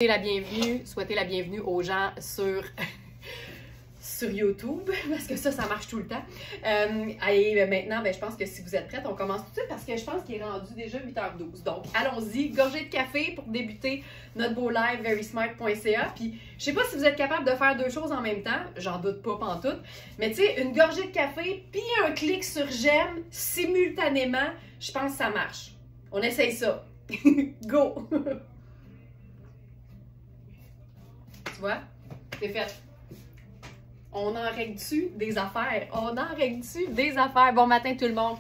Souhaiter la bienvenue aux gens sur YouTube, parce que ça marche tout le temps. Et maintenant, je pense que si vous êtes prêtes, on commence tout de suite parce que je pense qu'il est rendu déjà 8h12. Donc, allons-y, gorgée de café pour débuter notre beau live verysmart.ca. Puis, je sais pas si vous êtes capable de faire deux choses en même temps, j'en doute pas pantoute, mais tu sais, une gorgée de café puis un clic sur j'aime simultanément, je pense que ça marche. On essaye ça. Go! Tu vois? C'est fait. On en règle-tu des affaires? On en règle-tu des affaires? Bon matin tout le monde!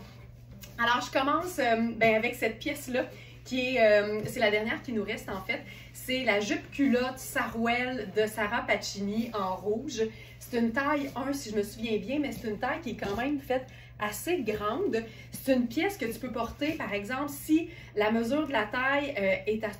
Alors, je commence avec cette pièce-là, qui est, c'est la dernière qui nous reste en fait. C'est la jupe culotte Sarouel de Sarah Pacini en rouge. C'est une taille 1 si je me souviens bien, mais c'est une taille qui est quand même faite assez grande. C'est une pièce que tu peux porter, par exemple, si la mesure de la taille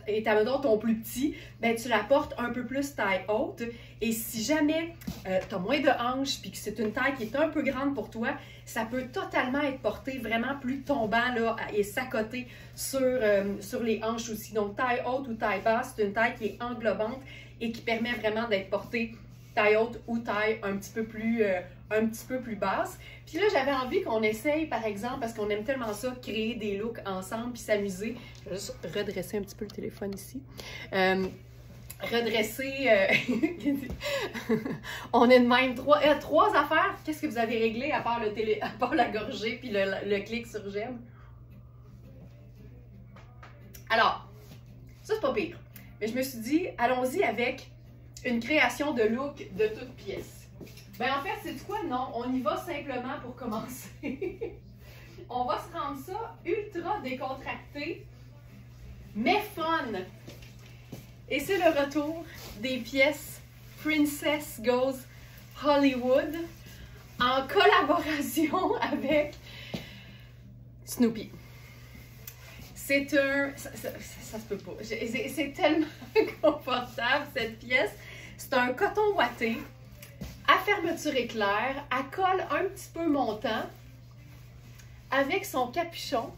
est à mesure ton plus petit, ben tu la portes un peu plus taille haute. Et si jamais tu as moins de hanches puis que c'est une taille qui est un peu grande pour toi, ça peut totalement être porté vraiment plus tombant là, et s'accoter sur les hanches aussi. Donc taille haute ou taille basse, c'est une taille qui est englobante et qui permet vraiment d'être portée taille haute ou taille un petit peu plus basse. Puis là, j'avais envie qu'on essaye, par exemple, parce qu'on aime tellement ça, créer des looks ensemble puis s'amuser. Je vais juste redresser un petit peu le téléphone ici. Redresser... on est de même trois affaires. Qu'est-ce que vous avez réglé à part la gorgée puis le clic sur j'aime? Alors, ça, c'est pas pire. Mais je me suis dit, allons-y avec une création de look de toute pièce. Ben en fait, c'est quoi? Non, on y va simplement pour commencer. On va se rendre ça ultra décontracté, mais fun. Et c'est le retour des pièces Princess Goes Hollywood en collaboration avec Snoopy. C'est un... Ça se peut pas. C'est tellement confortable, cette pièce. C'est un coton ouaté à fermeture éclair, à col un petit peu montant, avec son capuchon.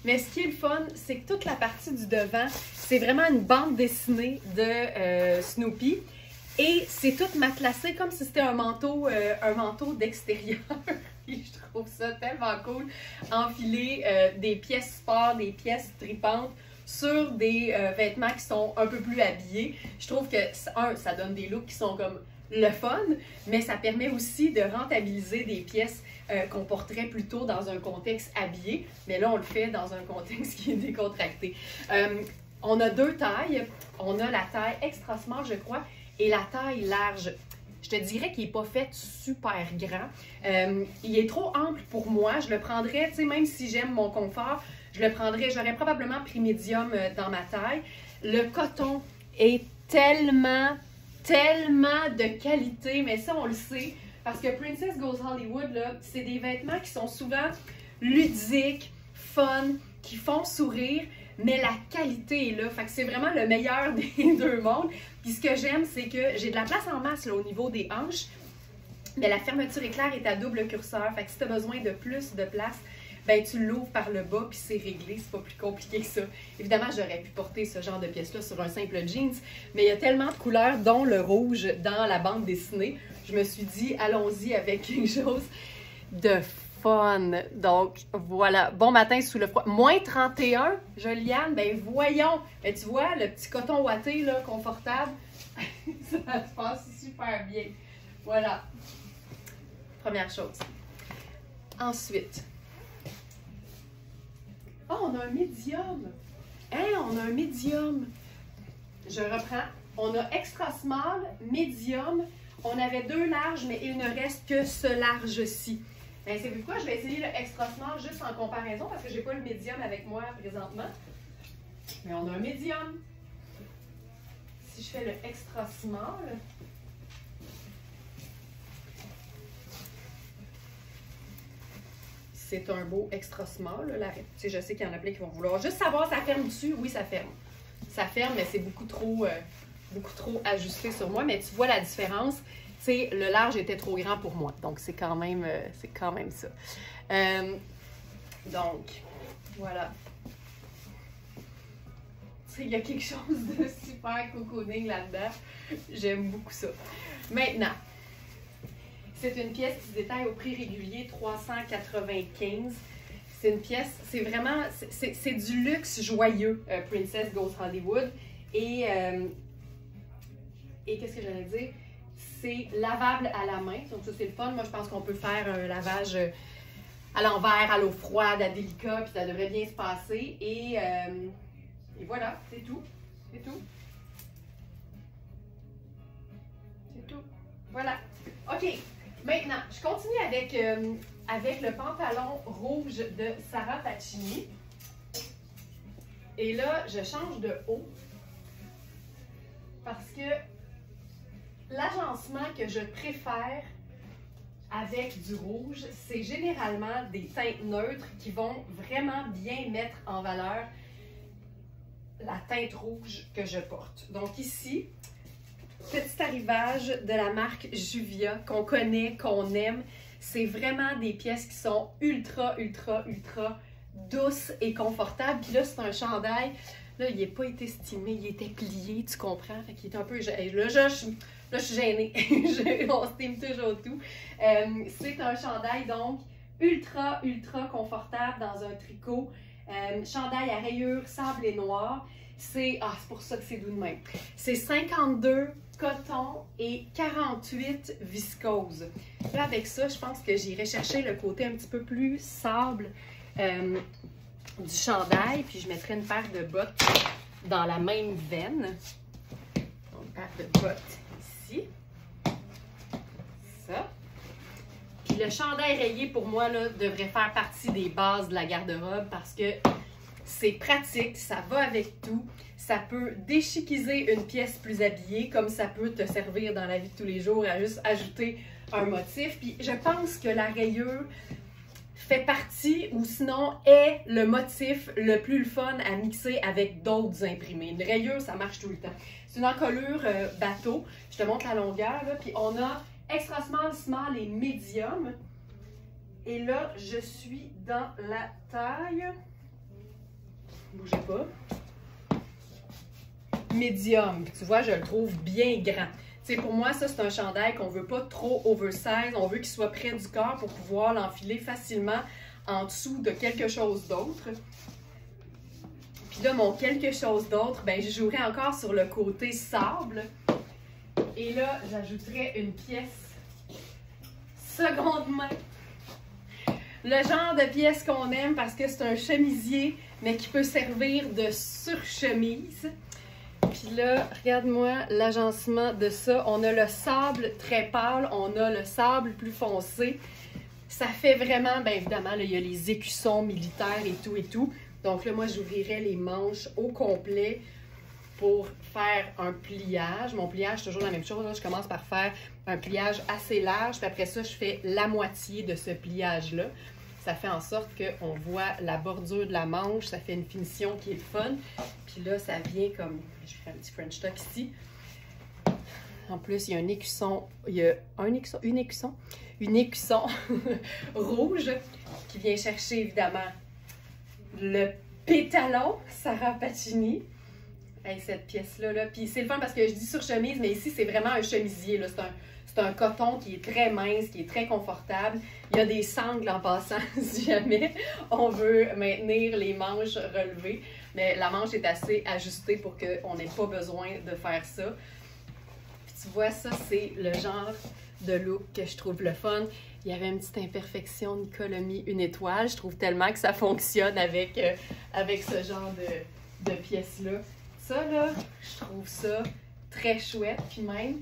Mais ce qui est le fun, c'est que toute la partie du devant, c'est vraiment une bande dessinée de Snoopy. Et c'est tout matelassé comme si c'était un manteau d'extérieur. Je trouve ça tellement cool. Enfiler des pièces sport, des pièces tripantes sur des vêtements qui sont un peu plus habillés. Je trouve que, ça donne des looks qui sont comme le fun, mais ça permet aussi de rentabiliser des pièces qu'on porterait plutôt dans un contexte habillé. Mais là, on le fait dans un contexte qui est décontracté. On a deux tailles. On a la taille extra small, je crois, et la taille large. Je te dirais qu'il n'est pas fait super grand. Il est trop ample pour moi. Je le prendrais, tu sais, même si j'aime mon confort, je le prendrais, j'aurais probablement pris médium dans ma taille. Le coton est tellement de qualité, mais ça, on le sait, parce que Princess Goes Hollywood, là, c'est des vêtements qui sont souvent ludiques, fun, qui font sourire, mais la qualité est là. Fait que c'est vraiment le meilleur des deux mondes. Puis ce que j'aime, c'est que j'ai de la place en masse là, au niveau des hanches, mais la fermeture éclair est à double curseur. Fait que si tu as besoin de plus de place, ben tu l'ouvres par le bas puis c'est réglé, c'est pas plus compliqué que ça. Évidemment, j'aurais pu porter ce genre de pièce-là sur un simple jeans, mais il y a tellement de couleurs, dont le rouge dans la bande dessinée. Je me suis dit, allons-y avec quelque chose de fun. Donc, voilà. Bon matin sous le froid. Moins 31, Joliane, ben voyons. Ben, tu vois, le petit coton ouaté, là, confortable, ça se passe super bien. Voilà. Première chose. Ensuite, oh, on a un médium! Hein, on a un médium! Je reprends. On a extra small, médium. On avait deux larges, mais il ne reste que ce large-ci. Ben, c'est pourquoi je vais essayer le extra small juste en comparaison parce que je n'ai pas le médium avec moi présentement. Mais on a un médium. Si je fais le extra small, c'est un beau extra small. Là, tu sais, je sais qu'il y en a plein qui vont vouloir juste savoir, ça ferme dessus. Oui, ça ferme. Ça ferme, mais c'est beaucoup trop ajusté sur moi. Mais tu vois la différence. Tu sais, le large était trop grand pour moi. Donc, c'est quand même ça. Donc, voilà. Tu Il y a quelque chose de super cocooning là-dedans. J'aime beaucoup ça. Maintenant, c'est une pièce qui se détaille au prix régulier 395. C'est une pièce, c'est vraiment, c'est du luxe joyeux, Princess Goes Hollywood. Et qu'est-ce que j'allais dire? C'est lavable à la main, donc ça c'est le fun. Moi je pense qu'on peut faire un lavage à l'envers, à l'eau froide, à délicat, puis ça devrait bien se passer. Et voilà, c'est tout. C'est tout. C'est tout. Voilà. OK. Maintenant, je continue avec le pantalon rouge de Sarah Pacini. Et là, je change de haut parce que l'agencement que je préfère avec du rouge, c'est généralement des teintes neutres qui vont vraiment bien mettre en valeur la teinte rouge que je porte. Donc ici, petit arrivage de la marque Juvia qu'on connaît, qu'on aime. C'est vraiment des pièces qui sont ultra, ultra, ultra douces et confortables. Puis là, c'est un chandail. Là, il n'a pas été estimé, il était plié, tu comprends? Fait qu'il est un peu... Là, je suis gênée. On estime toujours tout. C'est un chandail, donc, ultra, ultra confortable dans un tricot. Chandail à rayures sable et noir. C'est pour ça que c'est doux de même. C'est 52 coton et 48 viscose. Là, avec ça, je pense que j'irai chercher le côté un petit peu plus sable du chandail. Puis je mettrai une paire de bottes dans la même veine. Donc, une paire de bottes ici. Ça. Puis le chandail rayé, pour moi, là, devrait faire partie des bases de la garde-robe parce que c'est pratique, ça va avec tout. Ça peut déchiquiser une pièce plus habillée, comme ça peut te servir dans la vie de tous les jours à juste ajouter un motif. Puis je pense que la rayure fait partie, ou sinon est le motif le plus le fun à mixer avec d'autres imprimés. Une rayure, ça marche tout le temps. C'est une encolure bateau. Je te montre la longueur, là. Puis on a extra small, small et medium. Et là, je suis dans la taille... Bougez pas. Médium. Tu vois, je le trouve bien grand. Tu sais, pour moi, ça, c'est un chandail qu'on veut pas trop oversize. On veut qu'il soit près du corps pour pouvoir l'enfiler facilement en dessous de quelque chose d'autre. Puis là, mon quelque chose d'autre, ben, je jouerai encore sur le côté sable. Et là, j'ajouterai une pièce seconde main. Le genre de pièce qu'on aime parce que c'est un chemisier, mais qui peut servir de surchemise. Puis là, regarde-moi l'agencement de ça. On a le sable très pâle, on a le sable plus foncé. Ça fait vraiment, bien évidemment, là, il y a les écussons militaires et tout et tout. Donc là, moi, j'ouvrirai les manches au complet pour faire un pliage. Mon pliage, c'est toujours la même chose. Là, je commence par faire un pliage assez large, puis après ça, je fais la moitié de ce pliage-là. Ça fait en sorte qu'on voit la bordure de la manche, ça fait une finition qui est fun. Puis là, ça vient comme... Je fais un petit French tuck ici. En plus, il y a un écusson, une écusson rouge qui vient chercher évidemment le pétalon Sarah Pacini. Hey, cette pièce-là, là. Puis c'est le fun parce que je dis sur chemise, mais ici, c'est vraiment un chemisier. C'est un coton qui est très mince, qui est très confortable. Il y a des sangles en passant si jamais on veut maintenir les manches relevées. Mais la manche est assez ajustée pour qu'on n'ait pas besoin de faire ça. Puis tu vois, ça, c'est le genre de look que je trouve le fun. Il y avait une petite imperfection, Nicole a mis une étoile. Je trouve tellement que ça fonctionne avec ce genre de pièces-là. Ça, là, je trouve ça très chouette. Puis même,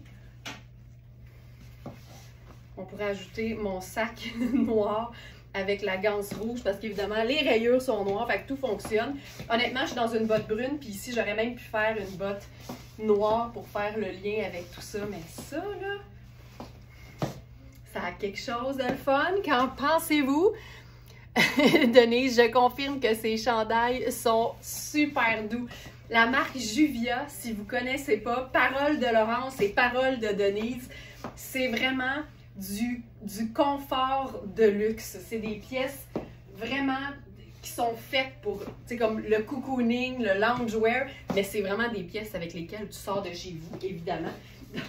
on pourrait ajouter mon sac noir avec la ganse rouge parce qu'évidemment, les rayures sont noires, fait que tout fonctionne. Honnêtement, je suis dans une botte brune, puis ici, j'aurais même pu faire une botte noire pour faire le lien avec tout ça. Mais ça, là, ça a quelque chose de fun. Qu'en pensez-vous? Denise, je confirme que ces chandails sont super doux. La marque Juvia, si vous ne connaissez pas, Parole de Laurence et Parole de Denise, c'est vraiment du confort de luxe. C'est des pièces vraiment qui sont faites pour, tu sais, comme le cocooning, le loungewear, mais c'est vraiment des pièces avec lesquelles tu sors de chez vous, évidemment.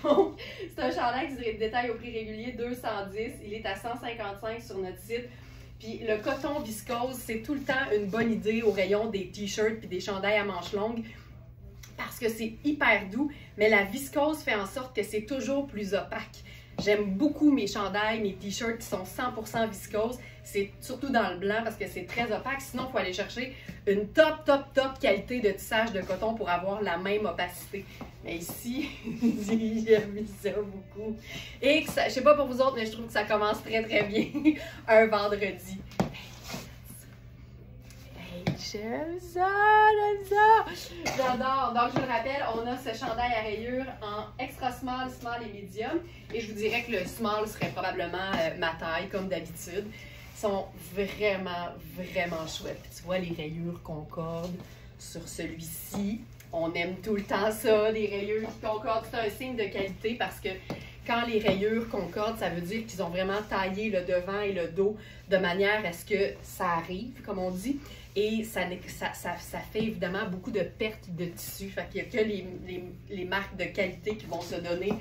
Donc, c'est un chandail qui se détaille au prix régulier 210. Il est à 155 sur notre site. Puis le coton viscose, c'est tout le temps une bonne idée au rayon des t-shirts puis des chandails à manches longues parce que c'est hyper doux, mais la viscose fait en sorte que c'est toujours plus opaque. J'aime beaucoup mes chandails, mes t-shirts qui sont 100% viscose. C'est surtout dans le blanc parce que c'est très opaque. Sinon, il faut aller chercher une top qualité de tissage de coton pour avoir la même opacité. Mais ici, j'aime ça beaucoup. Et que ça, je sais pas pour vous autres, mais je trouve que ça commence très bien un vendredi. J'aime ça, j'adore. Donc, je vous le rappelle, on a ce chandail à rayures en extra small, small et medium. Et je vous dirais que le small serait probablement ma taille, comme d'habitude. Ils sont vraiment chouettes. Puis tu vois les rayures concordent sur celui-ci. On aime tout le temps ça, les rayures qui concordent. C'est un signe de qualité parce que quand les rayures concordent, ça veut dire qu'ils ont vraiment taillé le devant et le dos de manière à ce que ça arrive, comme on dit. Et ça fait évidemment beaucoup de pertes de tissu. Fait qu'il n'y a que les marques de qualité qui vont se donner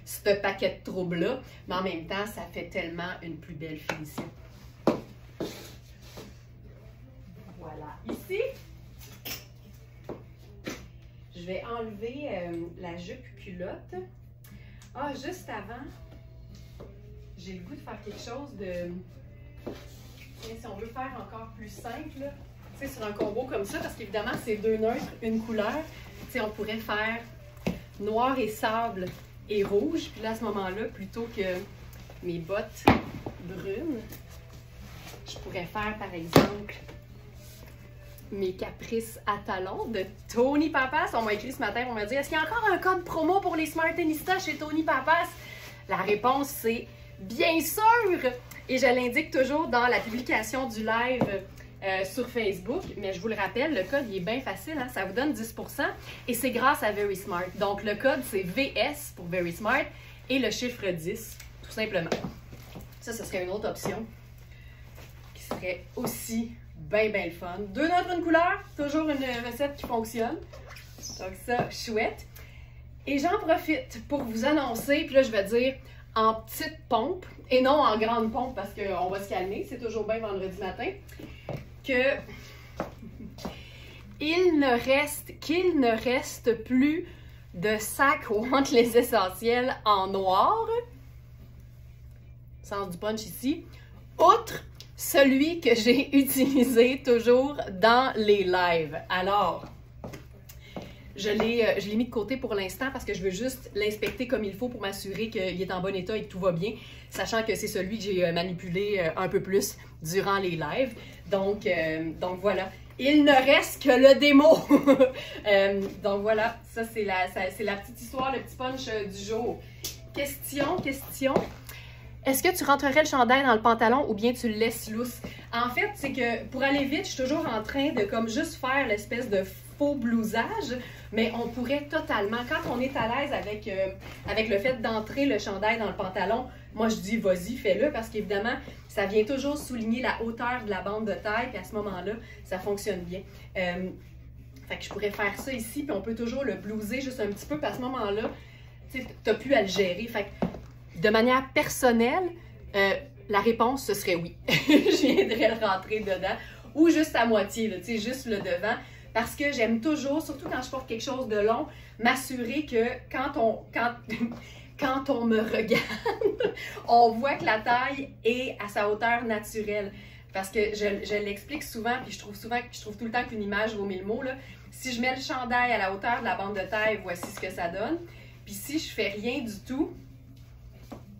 ce paquet de troubles-là. Mais en même temps, ça fait tellement une plus belle finition. Voilà. Ici, je vais enlever la jupe culotte. Ah, juste avant, j'ai le goût de faire quelque chose de... Si on veut faire encore plus simple, là, sur un combo comme ça, parce qu'évidemment, c'est deux neutres, une couleur. T'sais, on pourrait faire noir et sable et rouge. Puis là, à ce moment-là, plutôt que mes bottes brunes, je pourrais faire, par exemple, mes caprices à talons de Tony Papas. On m'a écrit ce matin, on m'a dit, est-ce qu'il y a encore un code promo pour les Smartinistas chez Tony Papas? La réponse, c'est bien sûr! Et je l'indique toujours dans la publication du live sur Facebook, mais je vous le rappelle, le code il est bien facile, hein? Ça vous donne 10% et c'est grâce à Very Smart. Donc le code c'est VS pour Very Smart et le chiffre 10, tout simplement. Ça, ce serait une autre option qui serait aussi bien le fun. Deux notes, une couleur, toujours une recette qui fonctionne. Donc ça, chouette. Et j'en profite pour vous annoncer, puis là je vais dire en petite pompe et non en grande pompe parce qu'on va se calmer, c'est toujours bien vendredi matin, que qu'il ne reste plus de sacs Wantless les essentiels en noir, sens du punch ici, outre celui que j'ai utilisé toujours dans les lives. Alors, je l'ai mis de côté pour l'instant parce que je veux juste l'inspecter comme il faut pour m'assurer qu'il est en bon état et que tout va bien, sachant que c'est celui que j'ai manipulé un peu plus durant les lives. Donc voilà. Il ne reste que le démo. Donc voilà, ça c'est la petite histoire, le petit punch du jour. Question. Est-ce que tu rentrerais le chandail dans le pantalon ou bien tu le laisses lousse? En fait, c'est que pour aller vite, je suis toujours en train de comme juste faire l'espèce de faux blousage, mais on pourrait totalement, quand on est à l'aise avec le fait d'entrer le chandail dans le pantalon, moi je dis vas-y, fais-le, parce qu'évidemment, ça vient toujours souligner la hauteur de la bande de taille, puis à ce moment-là, ça fonctionne bien. Fait que je pourrais faire ça ici, puis on peut toujours le blouser juste un petit peu, puis à ce moment-là, tu n'as plus à le gérer. Fait que de manière personnelle, la réponse, ce serait oui. Je viendrais le rentrer dedans, ou juste à moitié, là, juste le devant. Parce que j'aime toujours, surtout quand je porte quelque chose de long, m'assurer que quand on me regarde, on voit que la taille est à sa hauteur naturelle. Parce que je l'explique souvent, puis je trouve tout le temps qu'une image vaut mille mots, là. Si je mets le chandail à la hauteur de la bande de taille, voici ce que ça donne. Puis si je fais rien du tout,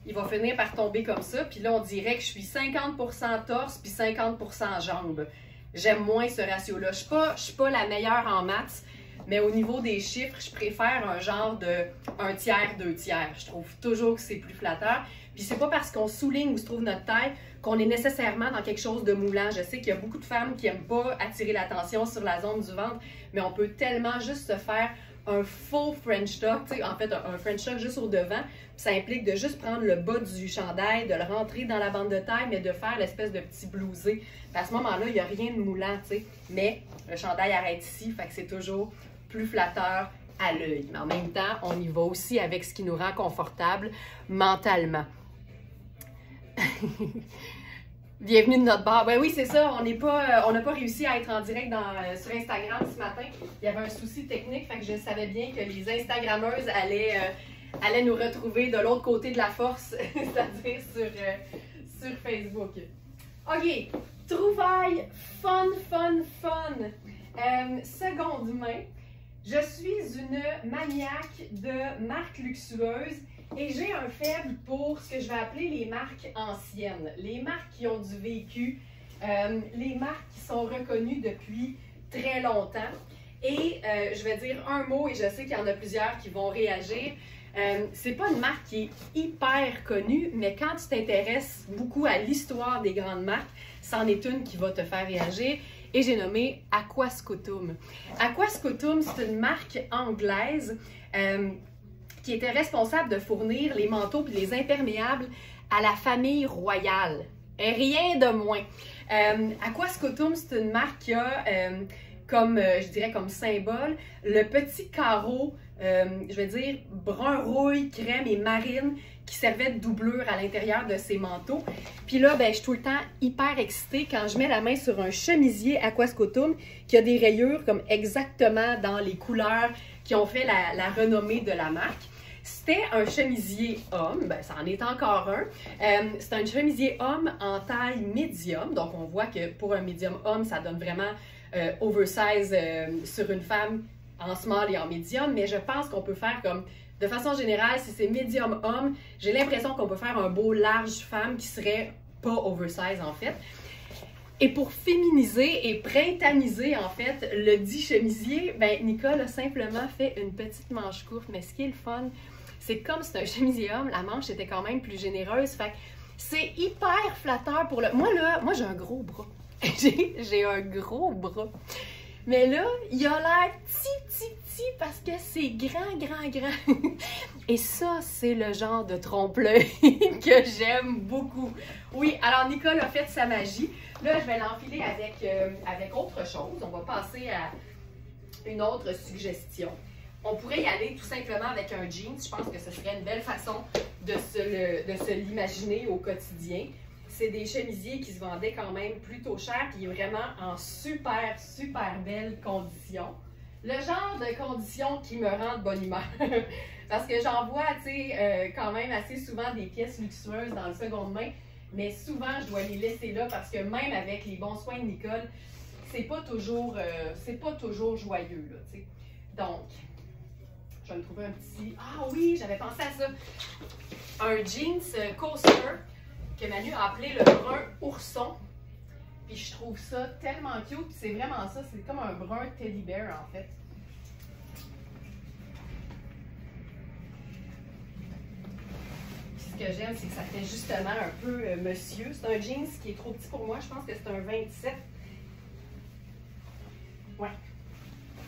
il va finir par tomber comme ça. Puis là, on dirait que je suis 50% torse puis 50% jambes. J'aime moins ce ratio-là. Je suis pas la meilleure en maths, mais au niveau des chiffres, je préfère un genre de 1 tiers, 2 tiers. Je trouve toujours que c'est plus flatteur. Puis c'est pas parce qu'on souligne où se trouve notre taille qu'on est nécessairement dans quelque chose de moulant. Je sais qu'il y a beaucoup de femmes qui n'aiment pas attirer l'attention sur la zone du ventre, mais on peut tellement juste se faire un faux French tuck, tu sais, en fait un French tuck juste au devant. Ça implique de juste prendre le bas du chandail, de le rentrer dans la bande de taille, mais de faire l'espèce de petit blousé. À ce moment-là, il n'y a rien de moulant, tu sais, mais le chandail arrête ici, fait que c'est toujours plus flatteur à l'œil. Mais en même temps, on y va aussi avec ce qui nous rend confortable mentalement. Bienvenue de notre bar. Ben oui, c'est ça, on n'a pas réussi à être en direct sur Instagram ce matin. Il y avait un souci technique, fait que je savais bien que les Instagrammeuses allaient nous retrouver de l'autre côté de la force, c'est-à-dire sur Facebook. OK, trouvailles fun. Seconde main. Je suis une maniaque de marques luxueuses et j'ai un faible pour ce que je vais appeler les marques anciennes, les marques qui ont du vécu, les marques qui sont reconnues depuis très longtemps. Et je vais dire un mot et je sais qu'il y en a plusieurs qui vont réagir. C'est pas une marque qui est hyper connue, mais quand tu t'intéresses beaucoup à l'histoire des grandes marques, c'en est une qui va te faire réagir. Et j'ai nommé Aquascutum. Aquascutum, c'est une marque anglaise qui était responsable de fournir les manteaux et les imperméables à la famille royale. Et rien de moins. Aquascutum, c'est une marque qui a, je dirais comme symbole, le petit carreau, je vais dire, brun rouille, crème et marine, qui servait de doublure à l'intérieur de ces manteaux. Puis là, ben, je suis tout le temps hyper excitée quand je mets la main sur un chemisier Aquascutum qui a des rayures comme exactement dans les couleurs qui ont fait la renommée de la marque. C'était un chemisier homme, ben, ça en est encore un. C'est un chemisier homme en taille médium, donc on voit que pour un médium homme, ça donne vraiment oversize sur une femme en small et en médium, mais je pense qu'on peut faire comme, de façon générale, si c'est médium homme, j'ai l'impression qu'on peut faire un beau large femme qui serait pas oversize en fait. Et pour féminiser et printaniser en fait le dit chemisier, ben Nicole a simplement fait une petite manche courte, mais ce qui est le fun, c'est comme c'est un chemisier homme, la manche était quand même plus généreuse, fait que c'est hyper flatteur pour le... Moi j'ai un gros bras. J'ai un gros bras. Mais là, il a l'air petit parce que c'est grand. Et ça, c'est le genre de trompe-l'œil que j'aime beaucoup. Oui, alors Nicole a fait sa magie. Là, je vais l'enfiler avec autre chose. On va passer à une autre suggestion. On pourrait y aller tout simplement avec un jeans. Je pense que ce serait une belle façon de se l'imaginer au quotidien. C'est des chemisiers qui se vendaient quand même plutôt cher, puis vraiment en super belles conditions. Le genre de conditions qui me rend de bonne humeur. Parce que j'en vois, tu sais, quand même assez souvent des pièces luxueuses dans le seconde main, mais souvent, je dois les laisser là parce que même avec les bons soins de Nicole, c'est pas toujours joyeux, là, tu sais. Donc, je vais me trouver un petit... Ah oui, j'avais pensé à ça! Un jeans coaster que Manu a appelé le brun ourson. Puis je trouve ça tellement cute. Puis c'est vraiment ça, c'est comme un brun teddy bear en fait. Puis ce que j'aime, c'est que ça fait justement un peu monsieur. C'est un jeans qui est trop petit pour moi. Je pense que c'est un 27. Ouais.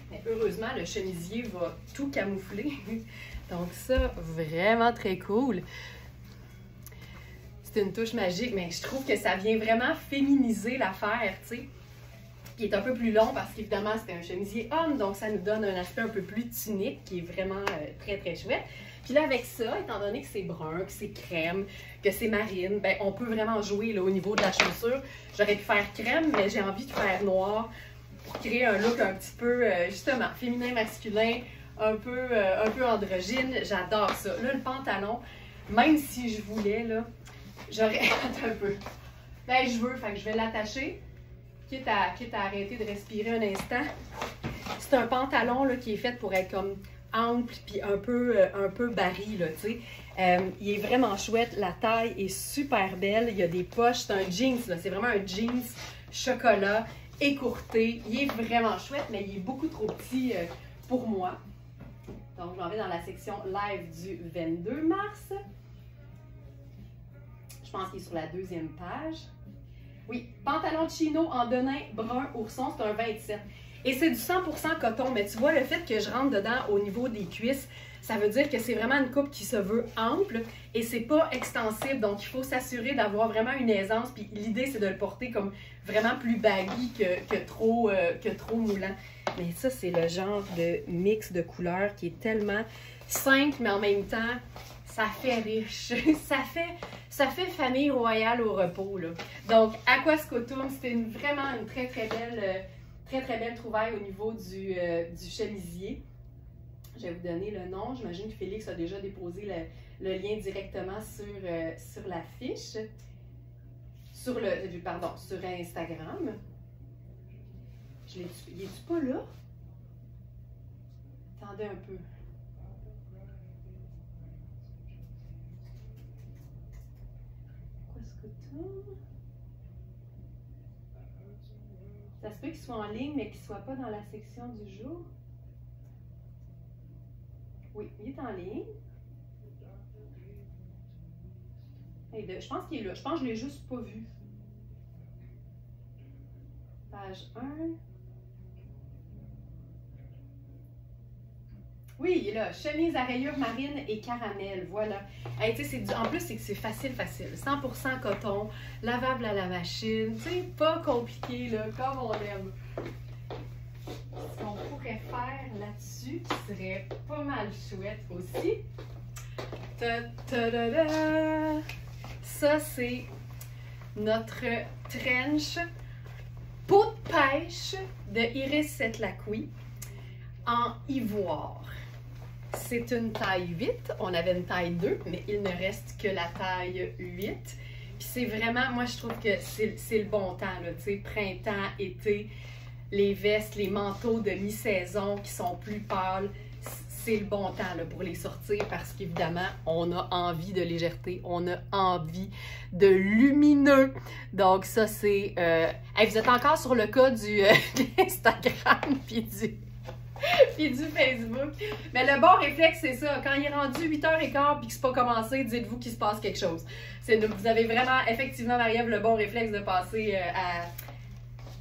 Mais heureusement, le chemisier va tout camoufler. Donc ça, vraiment très cool. C'est une touche magique, mais je trouve que ça vient vraiment féminiser l'affaire, tu sais. Qui est un peu plus long parce qu'évidemment, c'était un chemisier homme, donc ça nous donne un aspect un peu plus tunique qui est vraiment très chouette. Puis là, avec ça, étant donné que c'est brun, que c'est crème, que c'est marine, ben on peut vraiment jouer là, au niveau de la chaussure. J'aurais pu faire crème, mais j'ai envie de faire noir pour créer un look un petit peu, justement, féminin-masculin, un peu androgyne. J'adore ça. Là, le pantalon, même si je voulais, là, j'aurais... Attends un peu. Ben, je veux, fait que je vais l'attacher, quitte à arrêter de respirer un instant. C'est un pantalon là, qui est fait pour être comme ample puis un peu barré, là, tu sais. Il est vraiment chouette. La taille est super belle. Il y a des poches. C'est un jeans, là. C'est vraiment un jeans chocolat écourté. Il est vraiment chouette, mais il est beaucoup trop petit pour moi. Donc, je m'en vais dans la section live du 22 mars. Je pense qu'il est sur la deuxième page. Oui, pantalon chino en denim brun ourson, c'est un 27. Et c'est du 100% coton, mais tu vois, le fait que je rentre dedans au niveau des cuisses, ça veut dire que c'est vraiment une coupe qui se veut ample et c'est pas extensible. Donc, il faut s'assurer d'avoir vraiment une aisance. Puis l'idée, c'est de le porter comme vraiment plus baggy que trop moulant. Mais ça, c'est le genre de mix de couleurs qui est tellement simple, mais en même temps, ça fait riche. ça fait famille royale au repos, là. Donc, Aquascotum, c'était vraiment une très belle trouvaille au niveau du chemisier. Je vais vous donner le nom. J'imagine que Félix a déjà déposé le lien directement sur la fiche. Sur Instagram. Il est-tu pas là? Attendez un peu. Ça se peut qu'il soit en ligne, mais qu'il ne soit pas dans la section du jour. Oui, il est en ligne. Je pense qu'il est là. Je pense que je ne l'ai juste pas vu. Page 1. Oui, il est là. Chemise à rayures marine et caramel. Voilà. Hey, en plus, c'est que c'est facile. 100% coton, lavable à la machine. Pas compliqué, là, comme on aime. Ce qu'on pourrait faire là-dessus, qui serait pas mal chouette aussi. Ta-da-da-da! Ça, c'est notre trench peau de pêche de Iris Setlaqui en ivoire. C'est une taille 8. On avait une taille 2, mais il ne reste que la taille 8. Puis c'est vraiment, moi je trouve que c'est le bon temps, là, tu sais, printemps, été, les vestes, les manteaux de mi-saison qui sont plus pâles, c'est le bon temps là, pour les sortir parce qu'évidemment, on a envie de légèreté, on a envie de lumineux. Donc ça, c'est... Hey, vous êtes encore sur le cas du Instagram puis du Facebook. Mais le bon réflexe, c'est ça. Quand il est rendu 8h15 puis que c'est pas commencé, dites-vous qu'il se passe quelque chose. Vous avez vraiment, effectivement, Marie-Ève, le bon réflexe de passer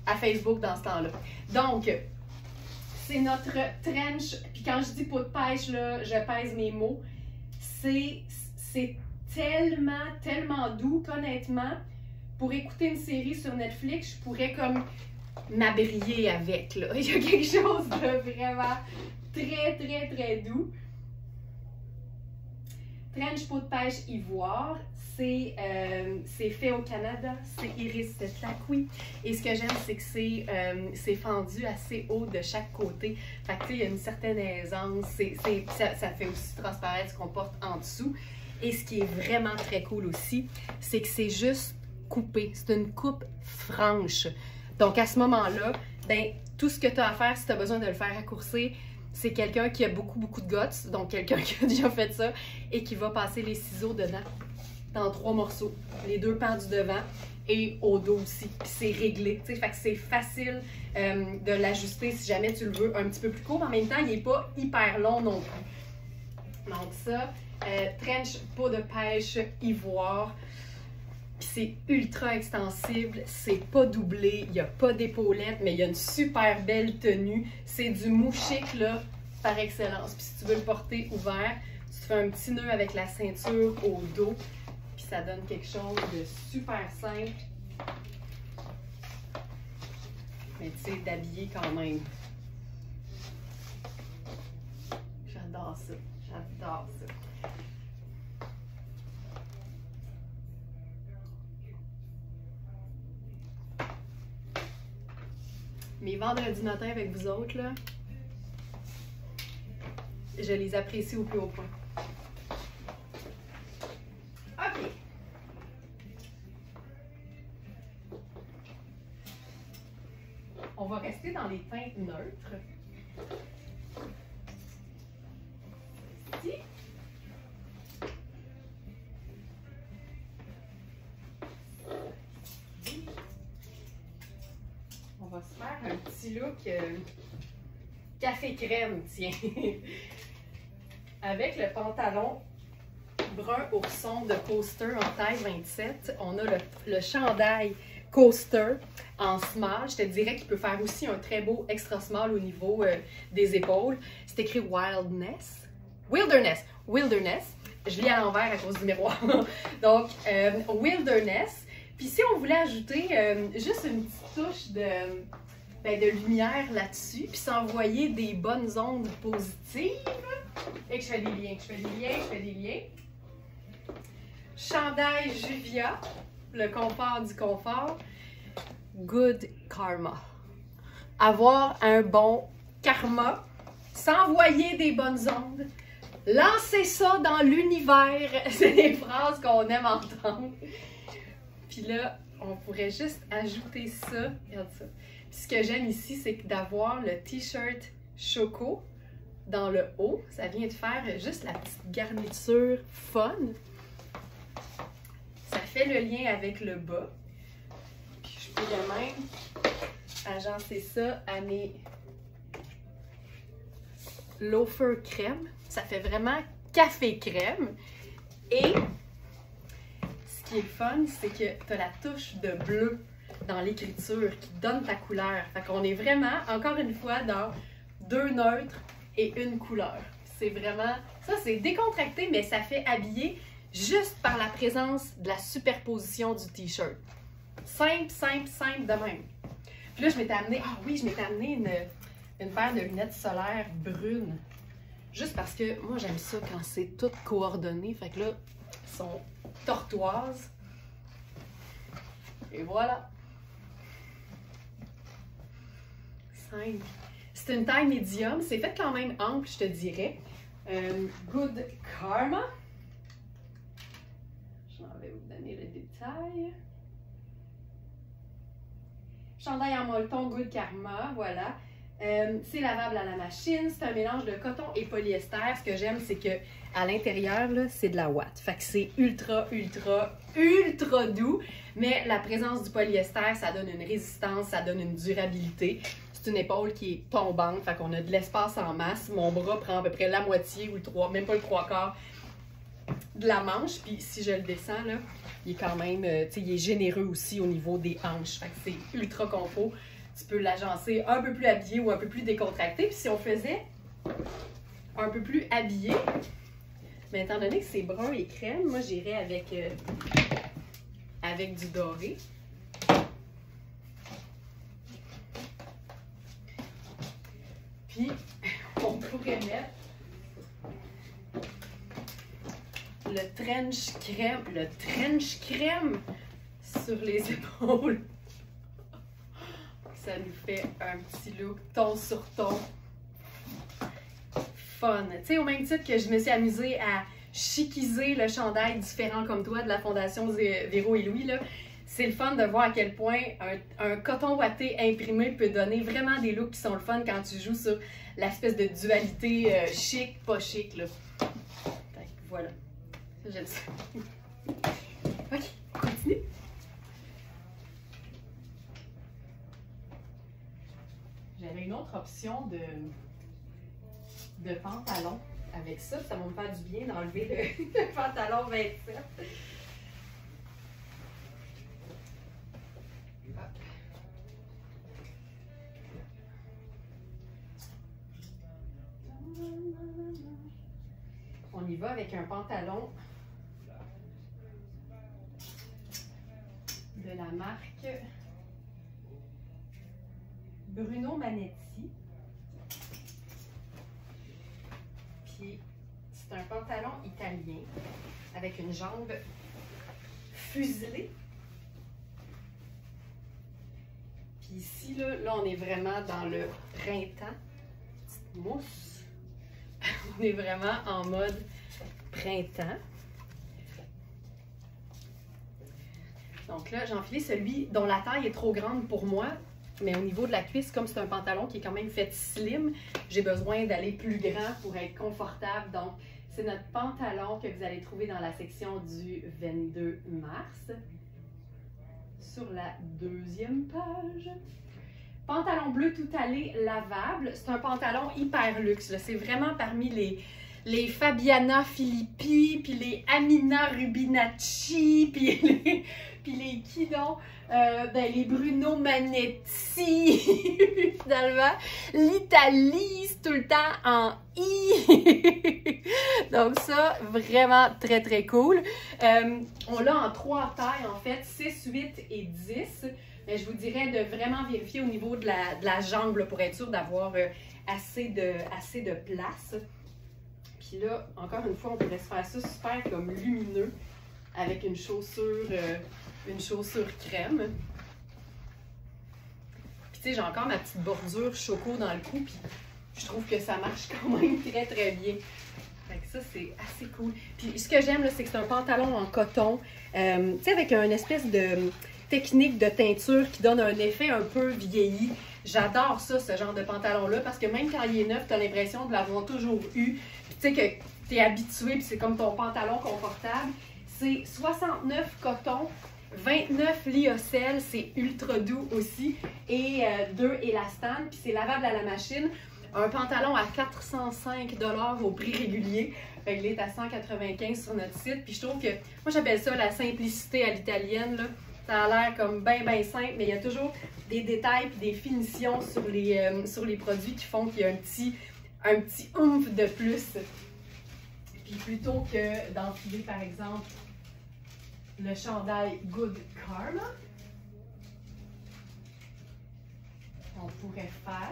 à Facebook dans ce temps-là. Donc, c'est notre trench. Puis quand je dis peau de pêche, là, je pèse mes mots. C'est tellement doux qu'honnêtement, pour écouter une série sur Netflix, je pourrais comme m'abrier avec, là. Il y a quelque chose de vraiment très doux. Trench peau de pêche ivoire, c'est fait au Canada, c'est Iris Setlaqui. Et ce que j'aime, c'est que c'est fendu assez haut de chaque côté. Fait que, tu sais, il y a une certaine aisance. Ça fait aussi transparaître ce qu'on porte en dessous. Et ce qui est vraiment très cool aussi, c'est que c'est juste coupé. C'est une coupe franche. Donc, à ce moment-là, ben, tout ce que tu as à faire, si tu as besoin de le faire raccourcir, c'est quelqu'un qui a beaucoup de guts, donc quelqu'un qui a déjà fait ça, et qui va passer les ciseaux dedans, dans 3 morceaux. Les 2 pans du devant et au dos aussi. Puis c'est réglé, tu sais, fait que c'est facile de l'ajuster si jamais tu le veux un petit peu plus court. En même temps, il n'est pas hyper long non plus. Donc ça, trench peau de pêche ivoire. Puis c'est ultra extensible, c'est pas doublé, il n'y a pas d'épaulette, mais il y a une super belle tenue. C'est du mouchique là, par excellence. Puis si tu veux le porter ouvert, tu te fais un petit nœud avec la ceinture au dos. Puis ça donne quelque chose de super simple. Mais tu sais, d'habiller quand même. J'adore ça, j'adore ça. Mes vendredis matins avec vous autres, là, je les apprécie au plus haut point. OK. On va rester dans les teintes neutres. Ici. On va se faire un petit look café crème, tiens. Avec le pantalon brun ourson de Coaster en taille 27, on a le chandail coaster en small. Je te dirais qu'il peut faire aussi un très beau extra small au niveau des épaules. C'est écrit Wilderness. Wilderness. Je lis à l'envers à cause du miroir. Donc, Wilderness. Puis si on voulait ajouter juste une petite touche de lumière là-dessus, puis s'envoyer des bonnes ondes positives, et que je fais des liens. Chandail Juvia, le confort du confort. Good karma. Avoir un bon karma, s'envoyer des bonnes ondes, lancer ça dans l'univers. C'est des phrases qu'on aime entendre. Puis là, on pourrait juste ajouter ça. Regarde ça. Puis ce que j'aime ici, c'est d'avoir le t-shirt choco dans le haut. Ça vient de faire juste la petite garniture fun. Ça fait le lien avec le bas. Puis je pourrais même agencer ça à mes loafers crème. Ça fait vraiment café crème. Et ce qui est fun, c'est que tu as la touche de bleu dans l'écriture qui donne ta couleur. Fait qu'on est vraiment, encore une fois, dans deux neutres et une couleur. C'est vraiment, ça c'est décontracté, mais ça fait habiller juste par la présence de la superposition du t-shirt. Simple de même. Puis là, je m'étais amené, une paire de lunettes solaires brunes. Juste parce que moi, j'aime ça quand c'est tout coordonné. Fait que là, elles sont tortoises. Et voilà. Simple. C'est une taille médium. C'est fait quand même ample, je te dirais. Good Karma. Je vais vous donner le détail. Chandail en molleton Good Karma, voilà. C'est lavable à la machine, c'est un mélange de coton et polyester. Ce que j'aime, c'est que à l'intérieur, c'est de la ouate. Fait que c'est ultra doux. Mais la présence du polyester, ça donne une résistance, ça donne une durabilité. C'est une épaule qui est tombante, fait qu'on a de l'espace en masse. Mon bras prend à peu près la moitié ou le 3, même pas le 3/4 de la manche. Puis si je le descends, là, il est quand même, il est généreux aussi au niveau des hanches. Fait que c'est ultra confort. Tu peux l'agencer un peu plus habillé ou un peu plus décontracté. Puis si on faisait un peu plus habillé, mais étant donné que c'est brun et crème, moi j'irais avec du doré. Puis on pourrait mettre le trench crème sur les épaules. Ça nous fait un petit look ton sur ton fun. Tu sais, au même titre que je me suis amusée à chiquiser le chandail différent comme toi de la Fondation Véro et Louis, là. C'est le fun de voir à quel point un coton ouaté imprimé peut donner vraiment des looks qui sont le fun quand tu joues sur l'espèce de dualité chic, pas chic, là. Fait que voilà. J'aime ça. Ok, on continue. J'avais une autre option de pantalon avec ça. Ça va me faire du bien d'enlever le pantalon 27. On y va avec un pantalon de la marque Bruno Manetti. Puis c'est un pantalon italien avec une jambe fuselée. Puis ici, là on est vraiment dans le printemps. Petite mousse. On est vraiment en mode printemps. Donc là, j'ai enfilé celui dont la taille est trop grande pour moi, mais au niveau de la cuisse, comme c'est un pantalon qui est quand même fait slim, j'ai besoin d'aller plus grand pour être confortable. Donc, c'est notre pantalon que vous allez trouver dans la section du 22 mars, sur la deuxième page. Pantalon bleu tout allé lavable. C'est un pantalon hyper luxe. C'est vraiment parmi les Fabiana Filippi, puis les Amina Rubinacci, puis les qui donc? Ben, les Bruno Manetti, finalement. L'Italie, c'est tout le temps en I. Donc ça, vraiment très, très cool. On l'a en 3 tailles, en fait, 6, 8 et 10. Mais je vous dirais de vraiment vérifier au niveau de la jambe là, pour être sûr d'avoir assez de place. Puis là, encore une fois, on pourrait se faire ça super comme lumineux avec une chaussure crème. Puis tu sais, j'ai encore ma petite bordure choco dans le cou, puis je trouve que ça marche quand même très très bien. Fait que ça, c'est assez cool. Puis ce que j'aime, là, c'est que c'est un pantalon en coton, tu sais, avec une espèce de technique de teinture qui donne un effet un peu vieilli. J'adore ça, ce genre de pantalon-là, parce que même quand il est neuf, tu as l'impression de l'avoir toujours eu. Puis tu sais que tu es habitué, puis c'est comme ton pantalon confortable. C'est 69 coton, 29 lyocell, c'est ultra doux aussi, et 2 élastane, puis c'est lavable à la machine. Un pantalon à 405 $ au prix régulier. Fait qu'il est à 195 sur notre site. Puis je trouve que, moi j'appelle ça la simplicité à l'italienne, là. Ça a l'air comme bien simple, mais il y a toujours des détails et des finitions sur les produits qui font qu'il y a un petit oomph de plus. Puis plutôt que d'enfiler, par exemple, le chandail Good Karma, on pourrait faire...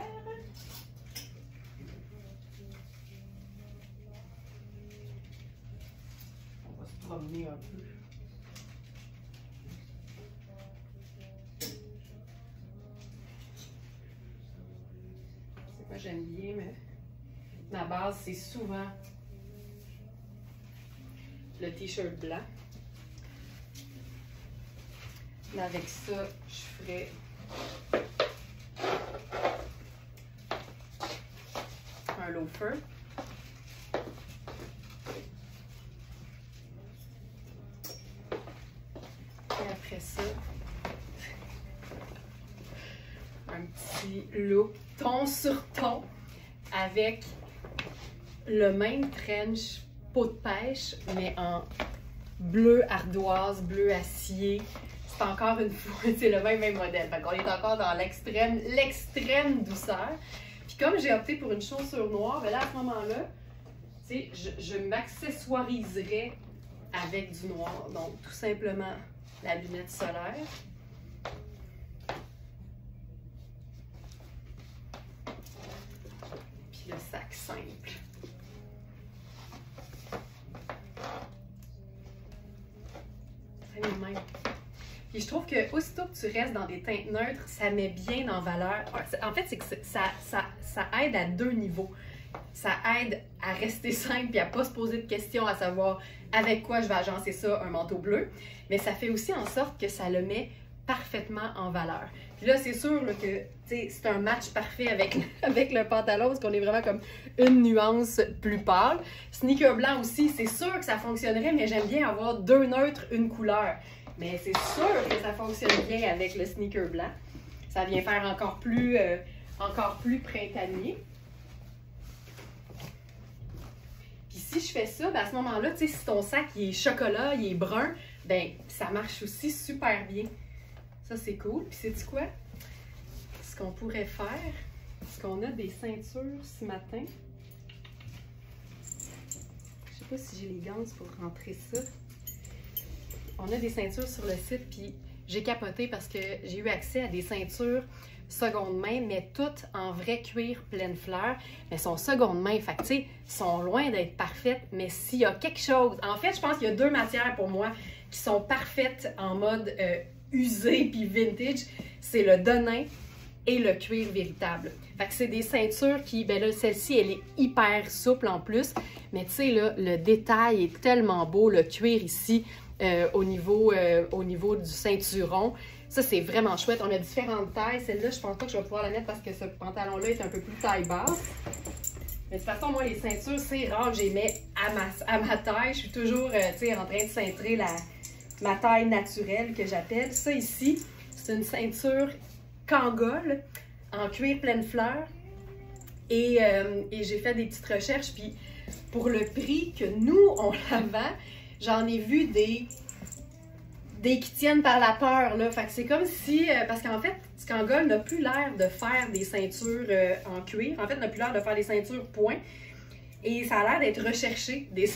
On va se promener un peu. Moi, j'aime bien, mais ma base, c'est souvent le t-shirt blanc. Mais avec ça, je ferais un loafer. Et après ça, un petit look ton sur ton avec le même trench peau de pêche, mais en bleu ardoise, bleu acier. C'est encore une fois, c'est le même modèle. Fait qu'on est encore dans l'extrême douceur. Puis comme j'ai opté pour une chaussure noire, ben là, à ce moment-là, tu sais, je m'accessoiriserais avec du noir. Donc, tout simplement, la lunette solaire. Puis le sac simple. Même. Puis je trouve que aussitôt que tu restes dans des teintes neutres, ça met bien en valeur. En fait, c'est que ça aide à 2 niveaux. Ça aide à rester simple et à ne pas se poser de questions à savoir avec quoi je vais agencer ça, un manteau bleu. Mais ça fait aussi en sorte que ça le met parfaitement en valeur. Puis là, c'est sûr là, que c'est un match parfait avec le pantalon parce qu'on est vraiment comme une nuance plus pâle. Sneaker blanc aussi, c'est sûr que ça fonctionnerait, mais j'aime bien avoir 2 neutres, une couleur. Mais c'est sûr que ça fonctionne bien avec le sneaker blanc. Ça vient faire encore plus printanier. Puis si je fais ça, ben à ce moment-là, tu sais, si ton sac il est chocolat, il est brun, ben ça marche aussi super bien. Ça, c'est cool. Puis sais-tu quoi? Ce qu'on pourrait faire, est-ce qu'on a des ceintures ce matin? Je sais pas si j'ai les gants pour rentrer ça. On a des ceintures sur le site, puis j'ai capoté parce que j'ai eu accès à des ceintures seconde main, mais toutes en vrai cuir pleine fleur. Mais sont seconde main, fait que tu sais, sont loin d'être parfaites, mais s'il y a quelque chose... En fait, je pense qu'il y a 2 matières pour moi qui sont parfaites en mode usé puis vintage. C'est le denim et le cuir véritable. Fait que c'est des ceintures qui, ben là, celle-ci, elle est hyper souple en plus. Mais tu sais, là, le détail est tellement beau, le cuir ici, au niveau du ceinturon. Ça, c'est vraiment chouette. On a différentes tailles. Celle-là, je pense pas que je vais pouvoir la mettre parce que ce pantalon-là est un peu plus taille basse. Mais de toute façon, moi, les ceintures, c'est rare que je les mets à ma taille. Je suis toujours, tu sais, en train de ceintrer ma taille naturelle que j'appelle. Ça ici, c'est une ceinture Kangol en cuir pleine fleur. Et j'ai fait des petites recherches, puis pour le prix que nous, on la vend, j'en ai vu des qui tiennent par la peur, là. Fait que c'est comme si, parce qu'en fait, Skangol n'a plus l'air de faire des ceintures en cuir. En fait, n'a plus l'air de faire des ceintures point. Et ça a l'air d'être recherché, des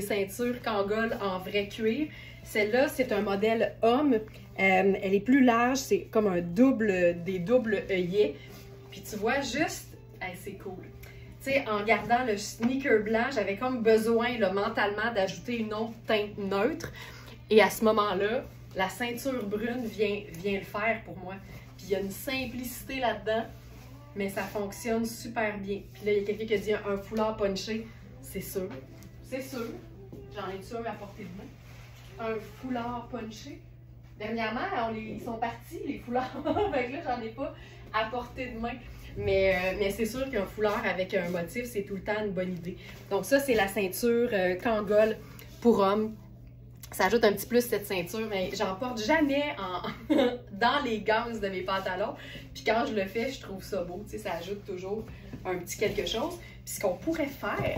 ceintures Kangol en vrai cuir. Celle-là, c'est un modèle homme. Elle est plus large, c'est comme des doubles œillets. Puis tu vois, juste, hey, c'est cool. Tu sais, en gardant le sneaker blanc, j'avais comme besoin, là, mentalement, d'ajouter une autre teinte neutre. Et à ce moment-là, la ceinture brune vient le faire pour moi. Puis il y a une simplicité là-dedans, mais ça fonctionne super bien. Puis là, il y a quelqu'un qui a dit un foulard punché. C'est sûr. C'est sûr. J'en ai-tu un à portée de main? Un foulard punché. Dernièrement, ils sont partis, les foulards. Fait que là, j'en ai pas à portée de main. Mais c'est sûr qu'un foulard avec un motif, c'est tout le temps une bonne idée. Donc ça, c'est la ceinture Kangol pour homme. Ça ajoute un petit plus cette ceinture, mais j'en porte jamais dans les gangs de mes pantalons. Puis quand je le fais, je trouve ça beau. Tu sais, ça ajoute toujours un petit quelque chose. Puis ce qu'on pourrait faire,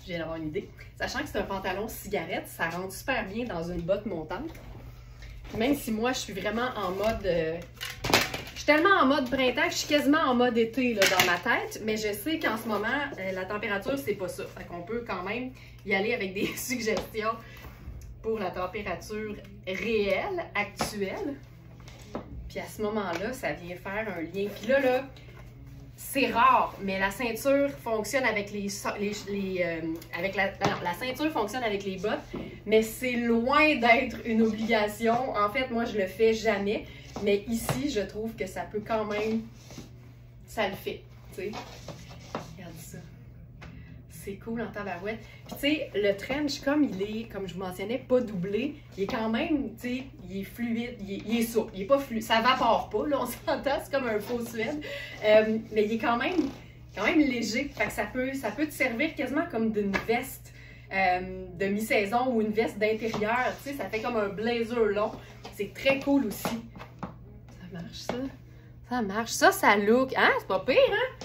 je viens d'avoir une idée, sachant que c'est un pantalon cigarette, ça rentre super bien dans une botte montante. Même si moi, je suis vraiment en mode... je suis tellement en mode printemps que je suis quasiment en mode été là, dans ma tête. Mais je sais qu'en ce moment, la température, c'est pas ça. Fait qu'on peut quand même y aller avec des suggestions pour la température réelle, actuelle. Puis à ce moment-là, ça vient faire un lien. Puis là, c'est rare, mais la ceinture fonctionne avec la ceinture fonctionne avec les bottes, mais c'est loin d'être une obligation. En fait, moi, je le fais jamais, mais ici, je trouve que ça peut quand même, ça le fait, tu sais. Regarde ça. C'est cool en tabarouette. Puis tu sais, le trench, comme il est, comme je vous mentionnais, pas doublé, il est quand même, tu sais, il est fluide, il est souple, il est pas fluide, ça vapore pas, là, on s'entend, c'est comme un faux suède, mais il est quand même léger, fait que ça peut te servir quasiment comme d'une veste de mi-saison ou une veste d'intérieur, tu sais, ça fait comme un blazer long, c'est très cool aussi. Ça marche ça? Ça marche, ça look, hein, c'est pas pire, hein?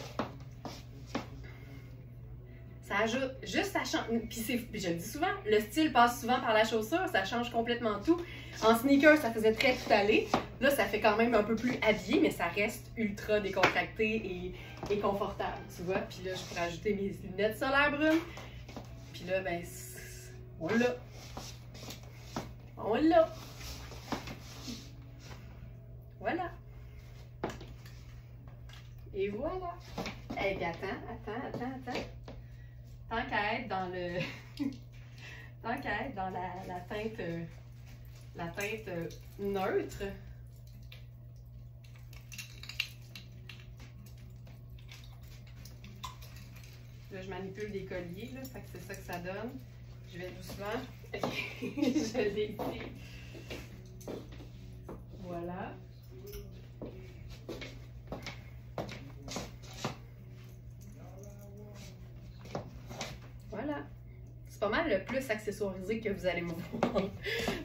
Ça ajoute juste, ça change. Puis je le dis souvent, le style passe souvent par la chaussure, ça change complètement tout. En sneaker, ça faisait très tout aller. Là, ça fait quand même un peu plus habillé, mais ça reste ultra décontracté et confortable, tu vois. Puis là, je pourrais ajouter mes lunettes solaires brunes. Puis là, ben, on l'a. On l'a. Voilà. Et voilà. Et puis attends. Tant qu'à être dans le... Tant qu'à être dans la teinte neutre. Là, je manipule des colliers, là, fait que c'est ça que ça donne. Je vais doucement. Je l'ai dit. Voilà. Voilà. C'est pas mal le plus accessoirisé que vous allez me voir.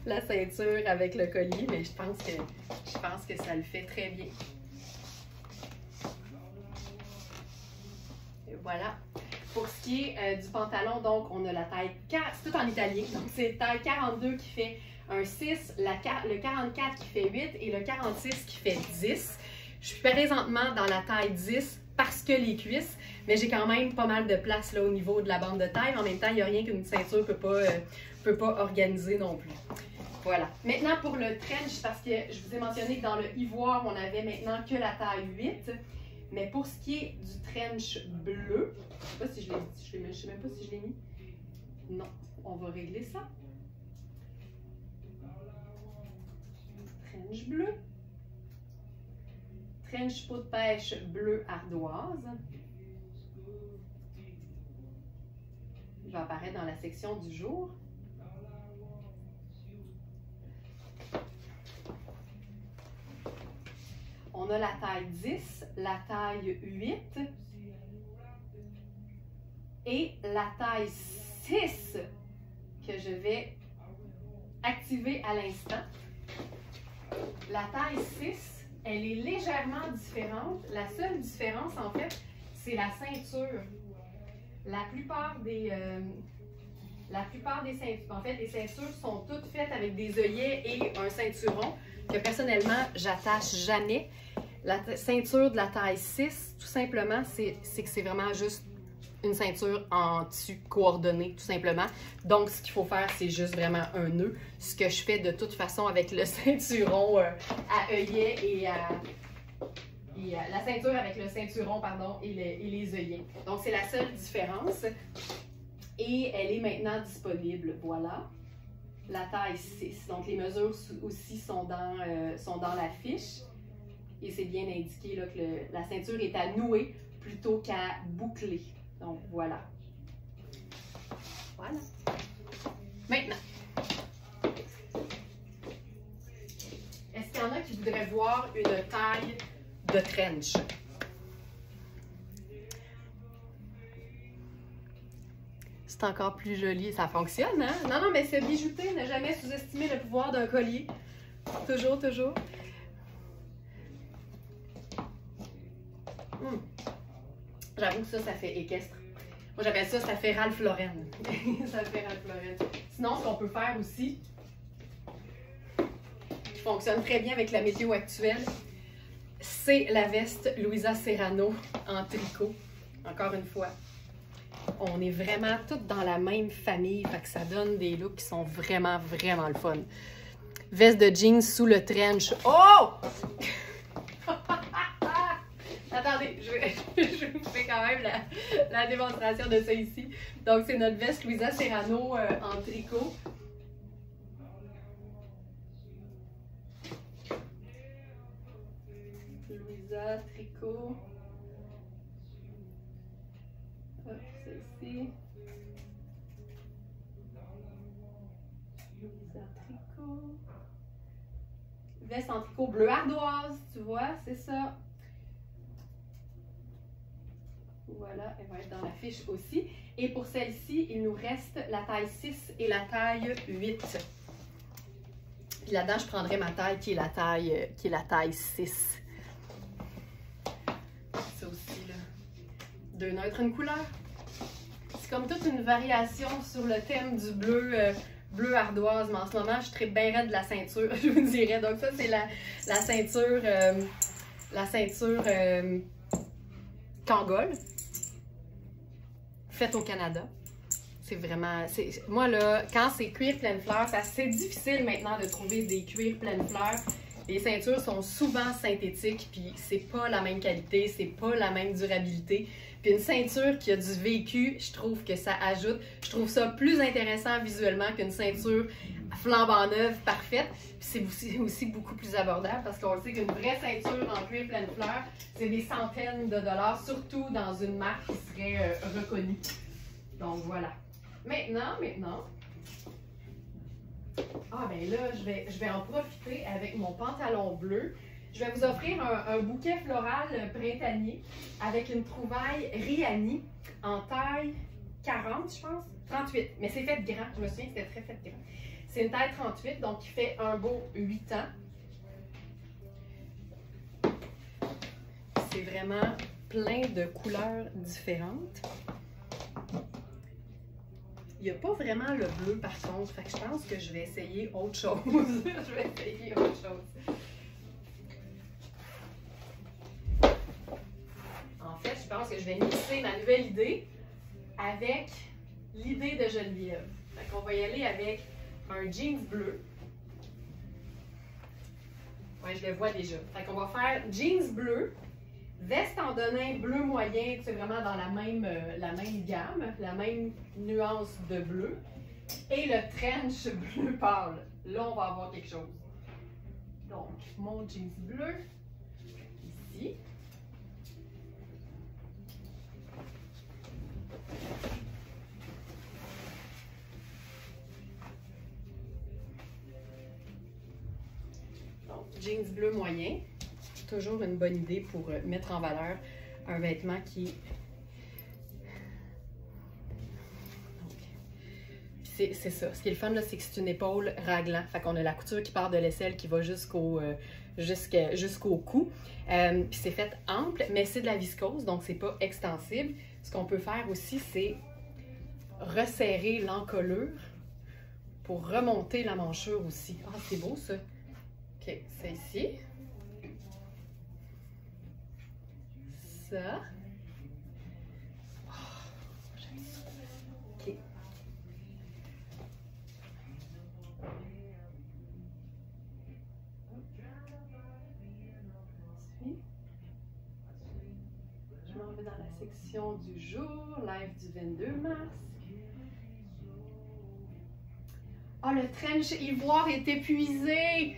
La ceinture avec le collier, mais je pense que ça le fait très bien. Et voilà. Pour ce qui est du pantalon, donc, on a la taille 4, c'est tout en italien. Donc, c'est taille 42 qui fait un 6, le 44 qui fait 8 et le 46 qui fait 10. Je suis présentement dans la taille 10 parce que les cuisses, mais j'ai quand même pas mal de place là, au niveau de la bande de taille. En même temps, il n'y a rien qu'une ceinture peut pas organiser non plus. Voilà. Maintenant, pour le trench, parce que je vous ai mentionné que dans le ivoire, on avait maintenant que la taille 8. Mais pour ce qui est du trench bleu, je sais pas si je l'ai dit, je sais même pas si je l'ai mis. Non, on va régler ça. Trench bleu. Trench peau de pêche bleu ardoise. Il va apparaître dans la section du jour. On a la taille 10, la taille 8 et la taille 6 que je vais activer à l'instant. La taille 6, elle est légèrement différente. La seule différence, en fait, c'est la ceinture. La plupart des ceintures, en fait, les ceintures sont toutes faites avec des œillets et un ceinturon que personnellement, j'attache jamais. La ceinture de la taille 6, tout simplement, c'est que c'est vraiment juste une ceinture en tissu coordonné, tout simplement. Donc, ce qu'il faut faire, c'est juste vraiment un nœud. Ce que je fais de toute façon avec le ceinturon à œillet et la ceinture avec le ceinturon, pardon, et les œillets. Donc, c'est la seule différence. Et elle est maintenant disponible, voilà. La taille 6. Donc, les mesures aussi sont dans la fiche. Et c'est bien indiqué là, que la ceinture est à nouer plutôt qu'à boucler. Donc, voilà. Voilà. Maintenant, est-ce qu'il y en a qui voudraient voir une taille de trench? C'est encore plus joli. Ça fonctionne, hein? Non, non, mais ce bijouté, n'a jamais sous-estimé le pouvoir d'un collier. Toujours, toujours. J'avoue que ça fait équestre. Moi, j'appelle ça fait Ralph Lauren. Ça fait Ralph Lauren. Sinon, ce qu'on peut faire aussi, qui fonctionne très bien avec la météo actuelle, c'est la veste Louisa Serrano en tricot. Encore une fois, on est vraiment toutes dans la même famille, fait que ça donne des looks qui sont vraiment, vraiment le fun. Veste de jeans sous le trench. Oh! Attendez, je vous fais quand même la démonstration de ça ici. Donc, c'est notre veste Louisa Serrano en tricot. Louisa, tricot. Hop, celle-ci. Louisa, tricot. Veste en tricot bleu ardoise, tu vois, c'est ça. Voilà, elle va être dans la fiche aussi. Et pour celle-ci, il nous reste la taille 6 et la taille 8. Puis là-dedans, je prendrai ma taille qui est la taille 6. Ça aussi, là. Deux neutres, une couleur. C'est comme toute une variation sur le thème du bleu, bleu ardoise. Mais en ce moment, je tripe bien raide de la ceinture, je vous dirais. Donc ça, c'est la ceinture Kangol. Faite au Canada. C'est vraiment... Moi, là, quand c'est cuir pleine fleur, c'est difficile maintenant de trouver des cuirs pleine fleur. Les ceintures sont souvent synthétiques, puis c'est pas la même qualité, c'est pas la même durabilité. Puis une ceinture qui a du vécu, je trouve que ça ajoute. Je trouve ça plus intéressant visuellement qu'une ceinture flambant neuve, parfaite. Puis c'est aussi beaucoup plus abordable parce qu'on sait qu'une vraie ceinture en cuir pleine fleur, c'est des centaines de dollars, surtout dans une marque qui serait reconnue. Donc voilà. Maintenant. Ah ben là, je vais en profiter avec mon pantalon bleu. Je vais vous offrir un bouquet floral printanier avec une trouvaille Riani en taille 40, je pense. 38, mais c'est fait grand. Je me souviens que c'était très fait grand. C'est une taille 38, donc il fait un beau 8 ans. C'est vraiment plein de couleurs différentes. Il n'y a pas vraiment le bleu par contre, fait que je pense que je vais essayer autre chose. Je vais essayer autre chose. En fait, je pense que je vais mixer ma nouvelle idée avec l'idée de Geneviève. Fait qu'on va y aller avec un jeans bleu. Ouais, je le vois déjà. Fait qu'on va faire jeans bleu, veste en denim bleu moyen, c'est vraiment dans la même gamme, la même nuance de bleu. Et le trench bleu pâle. Là, on va avoir quelque chose. Donc, mon jeans bleu, ici. Donc, jeans bleu moyen. Toujours une bonne idée pour mettre en valeur un vêtement qui... C'est ça. Ce qui est le fun, c'est que c'est une épaule raglan. Fait qu'on a la couture qui part de l'aisselle qui va jusqu'au cou. Puis c'est fait ample, mais c'est de la viscose, donc c'est pas extensible. ce qu'on peut faire aussi, c'est resserrer l'encolure pour remonter la manchure aussi. Ah, c'est beau ça. OK, c'est ici. Ça. Oh, j'aime ça. OK. Je m'en vais dans la section du jour, live du 22 mars. Oh, le trench ivoire est épuisé!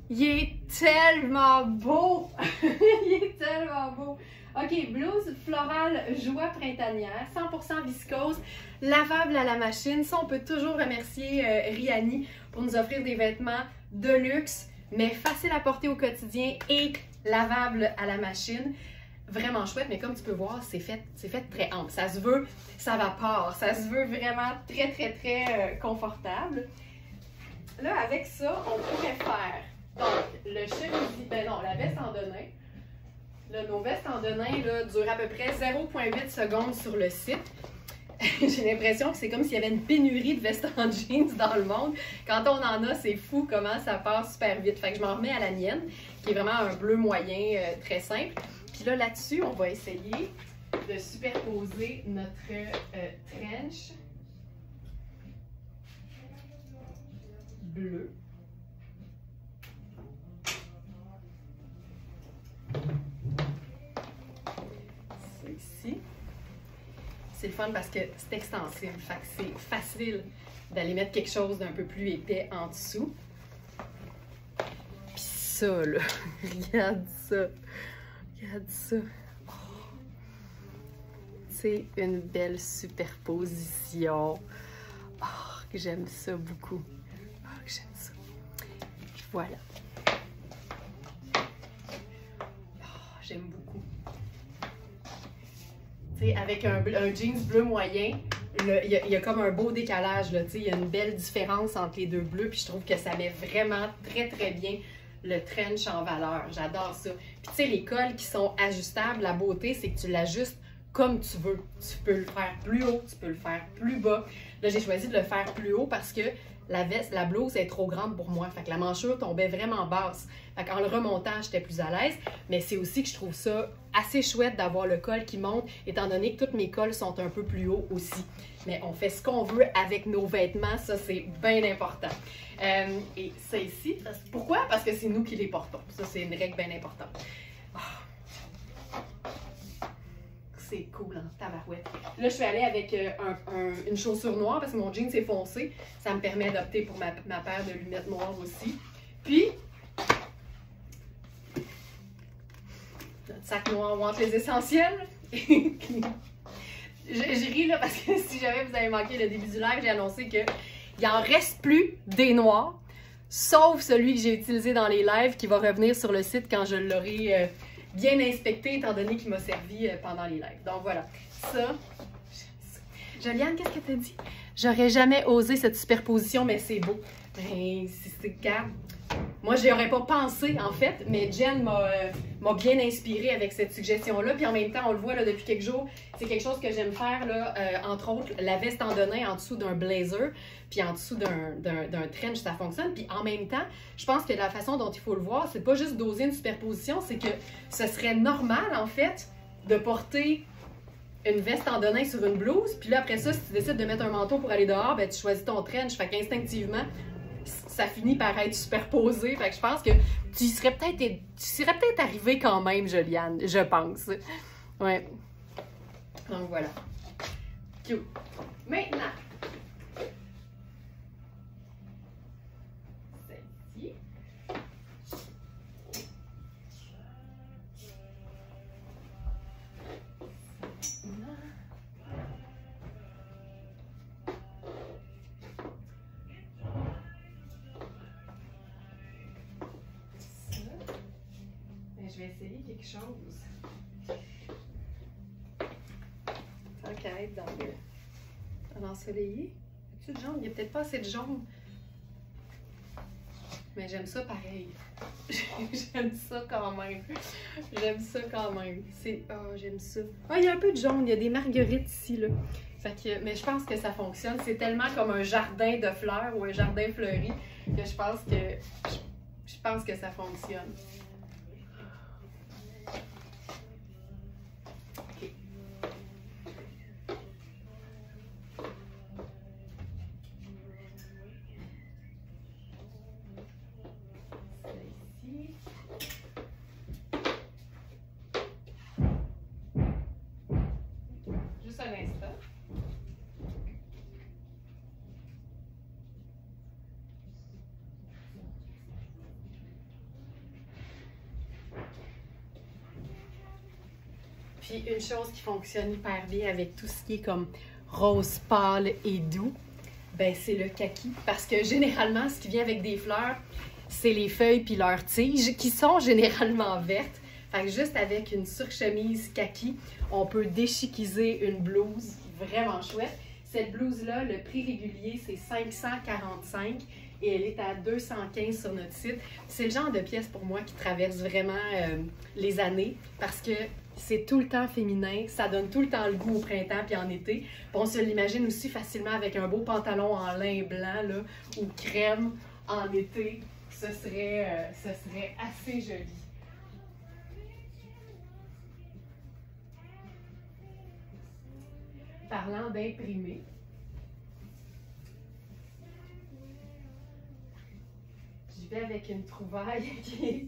Il est tellement beau! Il est tellement beau! OK, blouse florale joie printanière, 100% viscose, lavable à la machine. Ça, on peut toujours remercier Riani pour nous offrir des vêtements de luxe, mais faciles à porter au quotidien et lavables à la machine. Vraiment chouette, mais comme tu peux voir, c'est fait très ample. Ça se veut, ça vapore, ça se veut vraiment très confortable. Là, avec ça, on pourrait faire donc le chemisier, ben non, la veste en denim. Là, nos vestes en denim là, durent à peu près 0,8 secondes sur le site. J'ai l'impression que c'est comme s'il y avait une pénurie de vestes en jeans dans le monde. Quand on en a, c'est fou comment ça passe super vite. Fait que je m'en remets à la mienne, qui est vraiment un bleu moyen très simple. Puis là, là-dessus, on va essayer de superposer notre trench bleu. C'est ici. C'est le fun parce que c'est extensible. Fait que c'est facile d'aller mettre quelque chose d'un peu plus épais en dessous. Puis ça, là, regarde ça. Regarde ça. Oh. C'est une belle superposition. Oh, que j'aime ça beaucoup. Oh, que j'aime ça. Voilà. Oh, j'aime beaucoup. Tu sais, avec un jeans bleu moyen, il y a comme un beau décalage, là. Tu sais, il y a une belle différence entre les deux bleus, puis je trouve que ça met vraiment très bien le trench en valeur. J'adore ça. Puis tu sais, les cols qui sont ajustables, la beauté, c'est que tu l'ajustes comme tu veux. Tu peux le faire plus haut, tu peux le faire plus bas. Là, j'ai choisi de le faire plus haut parce que la veste, la blouse est trop grande pour moi. Fait que la manchure tombait vraiment basse. Fait qu'en le remontant, j'étais plus à l'aise. Mais c'est aussi que je trouve ça assez chouette d'avoir le col qui monte, étant donné que tous mes cols sont un peu plus hauts aussi. Mais on fait ce qu'on veut avec nos vêtements, ça c'est bien important. Et ça ici, pourquoi? Parce que c'est nous qui les portons. Ça, c'est une règle bien importante. Oh. C'est cool, hein, tabarouette. Là, je suis allée avec une chaussure noire parce que mon jean s'est foncé. Ça me permet d'opter pour ma paire de lunettes noires aussi. Puis, notre sac noir ou entre les essentiels. J'ai ri là parce que si jamais vous avez manqué le début du live, j'ai annoncé qu'il n'en reste plus des noirs, sauf celui que j'ai utilisé dans les lives qui va revenir sur le site quand je l'aurai bien inspecté, étant donné qu'il m'a servi pendant les lives. Donc voilà, ça, j'aime ça. Joliane, qu'est-ce que tu as dit? J'aurais jamais osé cette superposition, mais c'est beau. Ben, c'est quand... Moi, je n'y aurais pas pensé, en fait, mais Jen m'a bien inspirée avec cette suggestion-là. Puis en même temps, on le voit là, depuis quelques jours, c'est quelque chose que j'aime faire, là, entre autres, la veste en denim en dessous d'un blazer, puis en dessous d'un trench, ça fonctionne. Puis en même temps, je pense que la façon dont il faut le voir, c'est pas juste d'oser une superposition, c'est que ce serait normal, en fait, de porter une veste en denim sur une blouse. Puis là, après ça, si tu décides de mettre un manteau pour aller dehors, ben, tu choisis ton trench. Fait qu'instinctivement, ça finit par être superposé. Fait que je pense que tu serais peut-être arrivé quand même, Joliane, je pense. Ouais. Donc voilà. Cute. Maintenant, celle-ci. Je vais essayer quelque chose. Tant qu'à être dans l'ensoleillé. As-tu de jaune? Il n'y a peut-être pas assez de jaune. Mais j'aime ça pareil. J'aime ça quand même. J'aime ça quand même. Oh, j'aime ça. Ah, il y a un peu de jaune. Il y a des marguerites ici, là. Fait que, mais je pense que ça fonctionne. C'est tellement comme un jardin de fleurs ou un jardin fleuri que je pense que ça fonctionne. OK. Ici. Juste un instant. Puis une chose qui fonctionne hyper bien avec tout ce qui est comme rose pâle et doux, ben c'est le kaki. Parce que généralement, ce qui vient avec des fleurs, c'est les feuilles puis leurs tiges qui sont généralement vertes. Fait que juste avec une surchemise kaki, on peut déchiquiser une blouse vraiment chouette. Cette blouse-là, le prix régulier, c'est 545 et elle est à 215 sur notre site. C'est le genre de pièce pour moi qui traverse vraiment les années parce que c'est tout le temps féminin, ça donne tout le temps le goût au printemps puis en été. Puis on se l'imagine aussi facilement avec un beau pantalon en lin blanc là, ou crème en été. Ce serait assez joli. Parlant d'imprimer, j'y vais avec une trouvaille qui est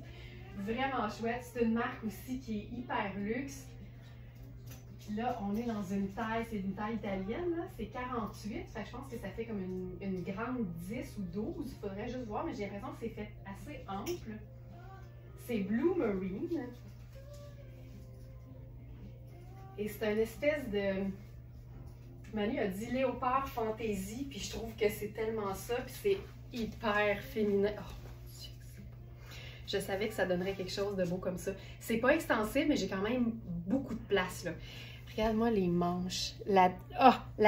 vraiment chouette. C'est une marque aussi qui est hyper luxe. Puis là, on est dans une taille, c'est une taille italienne, c'est 48. Fait que je pense que ça fait comme une grande 10 ou 12. Il faudrait juste voir, mais j'ai l'impression que c'est fait assez ample. C'est Blue Marine. Et c'est une espèce de... Manu a dit léopard fantaisie, puis je trouve que c'est tellement ça, puis c'est hyper féminin. Oh mon Dieu, je savais que ça donnerait quelque chose de beau comme ça. C'est pas extensible, mais j'ai quand même beaucoup de place, là. Regarde-moi les manches. La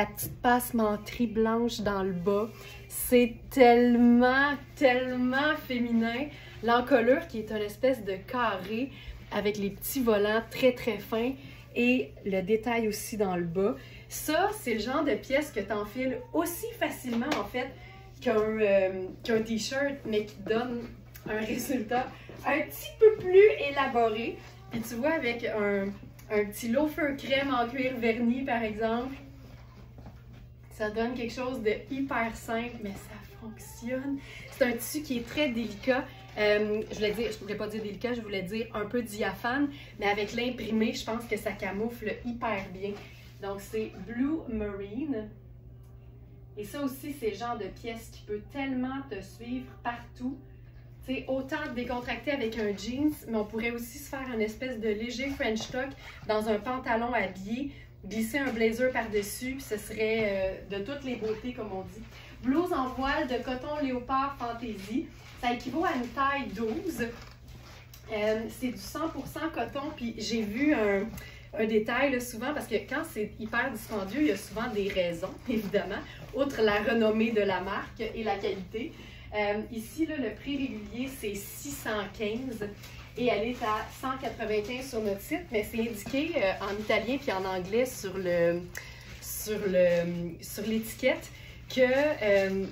petite passementerie blanche dans le bas. C'est tellement, tellement féminin. L'encolure qui est une espèce de carré avec les petits volants très, très fins et le détail aussi dans le bas. Ça, c'est le genre de pièce que tu enfiles aussi facilement, en fait, qu'un t-shirt, mais qui donne un résultat un petit peu plus élaboré. Puis tu vois, avec un petit loafer crème en cuir verni, par exemple, ça donne quelque chose de hyper simple, mais ça fonctionne. C'est un tissu qui est très délicat. Je voulais pas dire délicat, je voulais dire un peu diaphane, mais avec l'imprimé, je pense que ça camoufle hyper bien. Donc, c'est Blue Marine. Et ça aussi, c'est le genre de pièce qui peut tellement te suivre partout. Tu sais, autant décontracté avec un jeans, mais on pourrait aussi se faire une espèce de léger French tuck dans un pantalon habillé, glisser un blazer par-dessus, puis ce serait de toutes les beautés, comme on dit. Blouse en voile de coton léopard fantaisie. Ça équivaut à une taille 12. C'est du 100% coton, puis j'ai vu un détail là, souvent, parce que quand c'est hyper dispendieux, il y a souvent des raisons, évidemment, outre la renommée de la marque et la qualité. Ici, là, le prix régulier, c'est 615 et elle est à 195 sur notre site, mais c'est indiqué en italien puis en anglais sur l'étiquette que,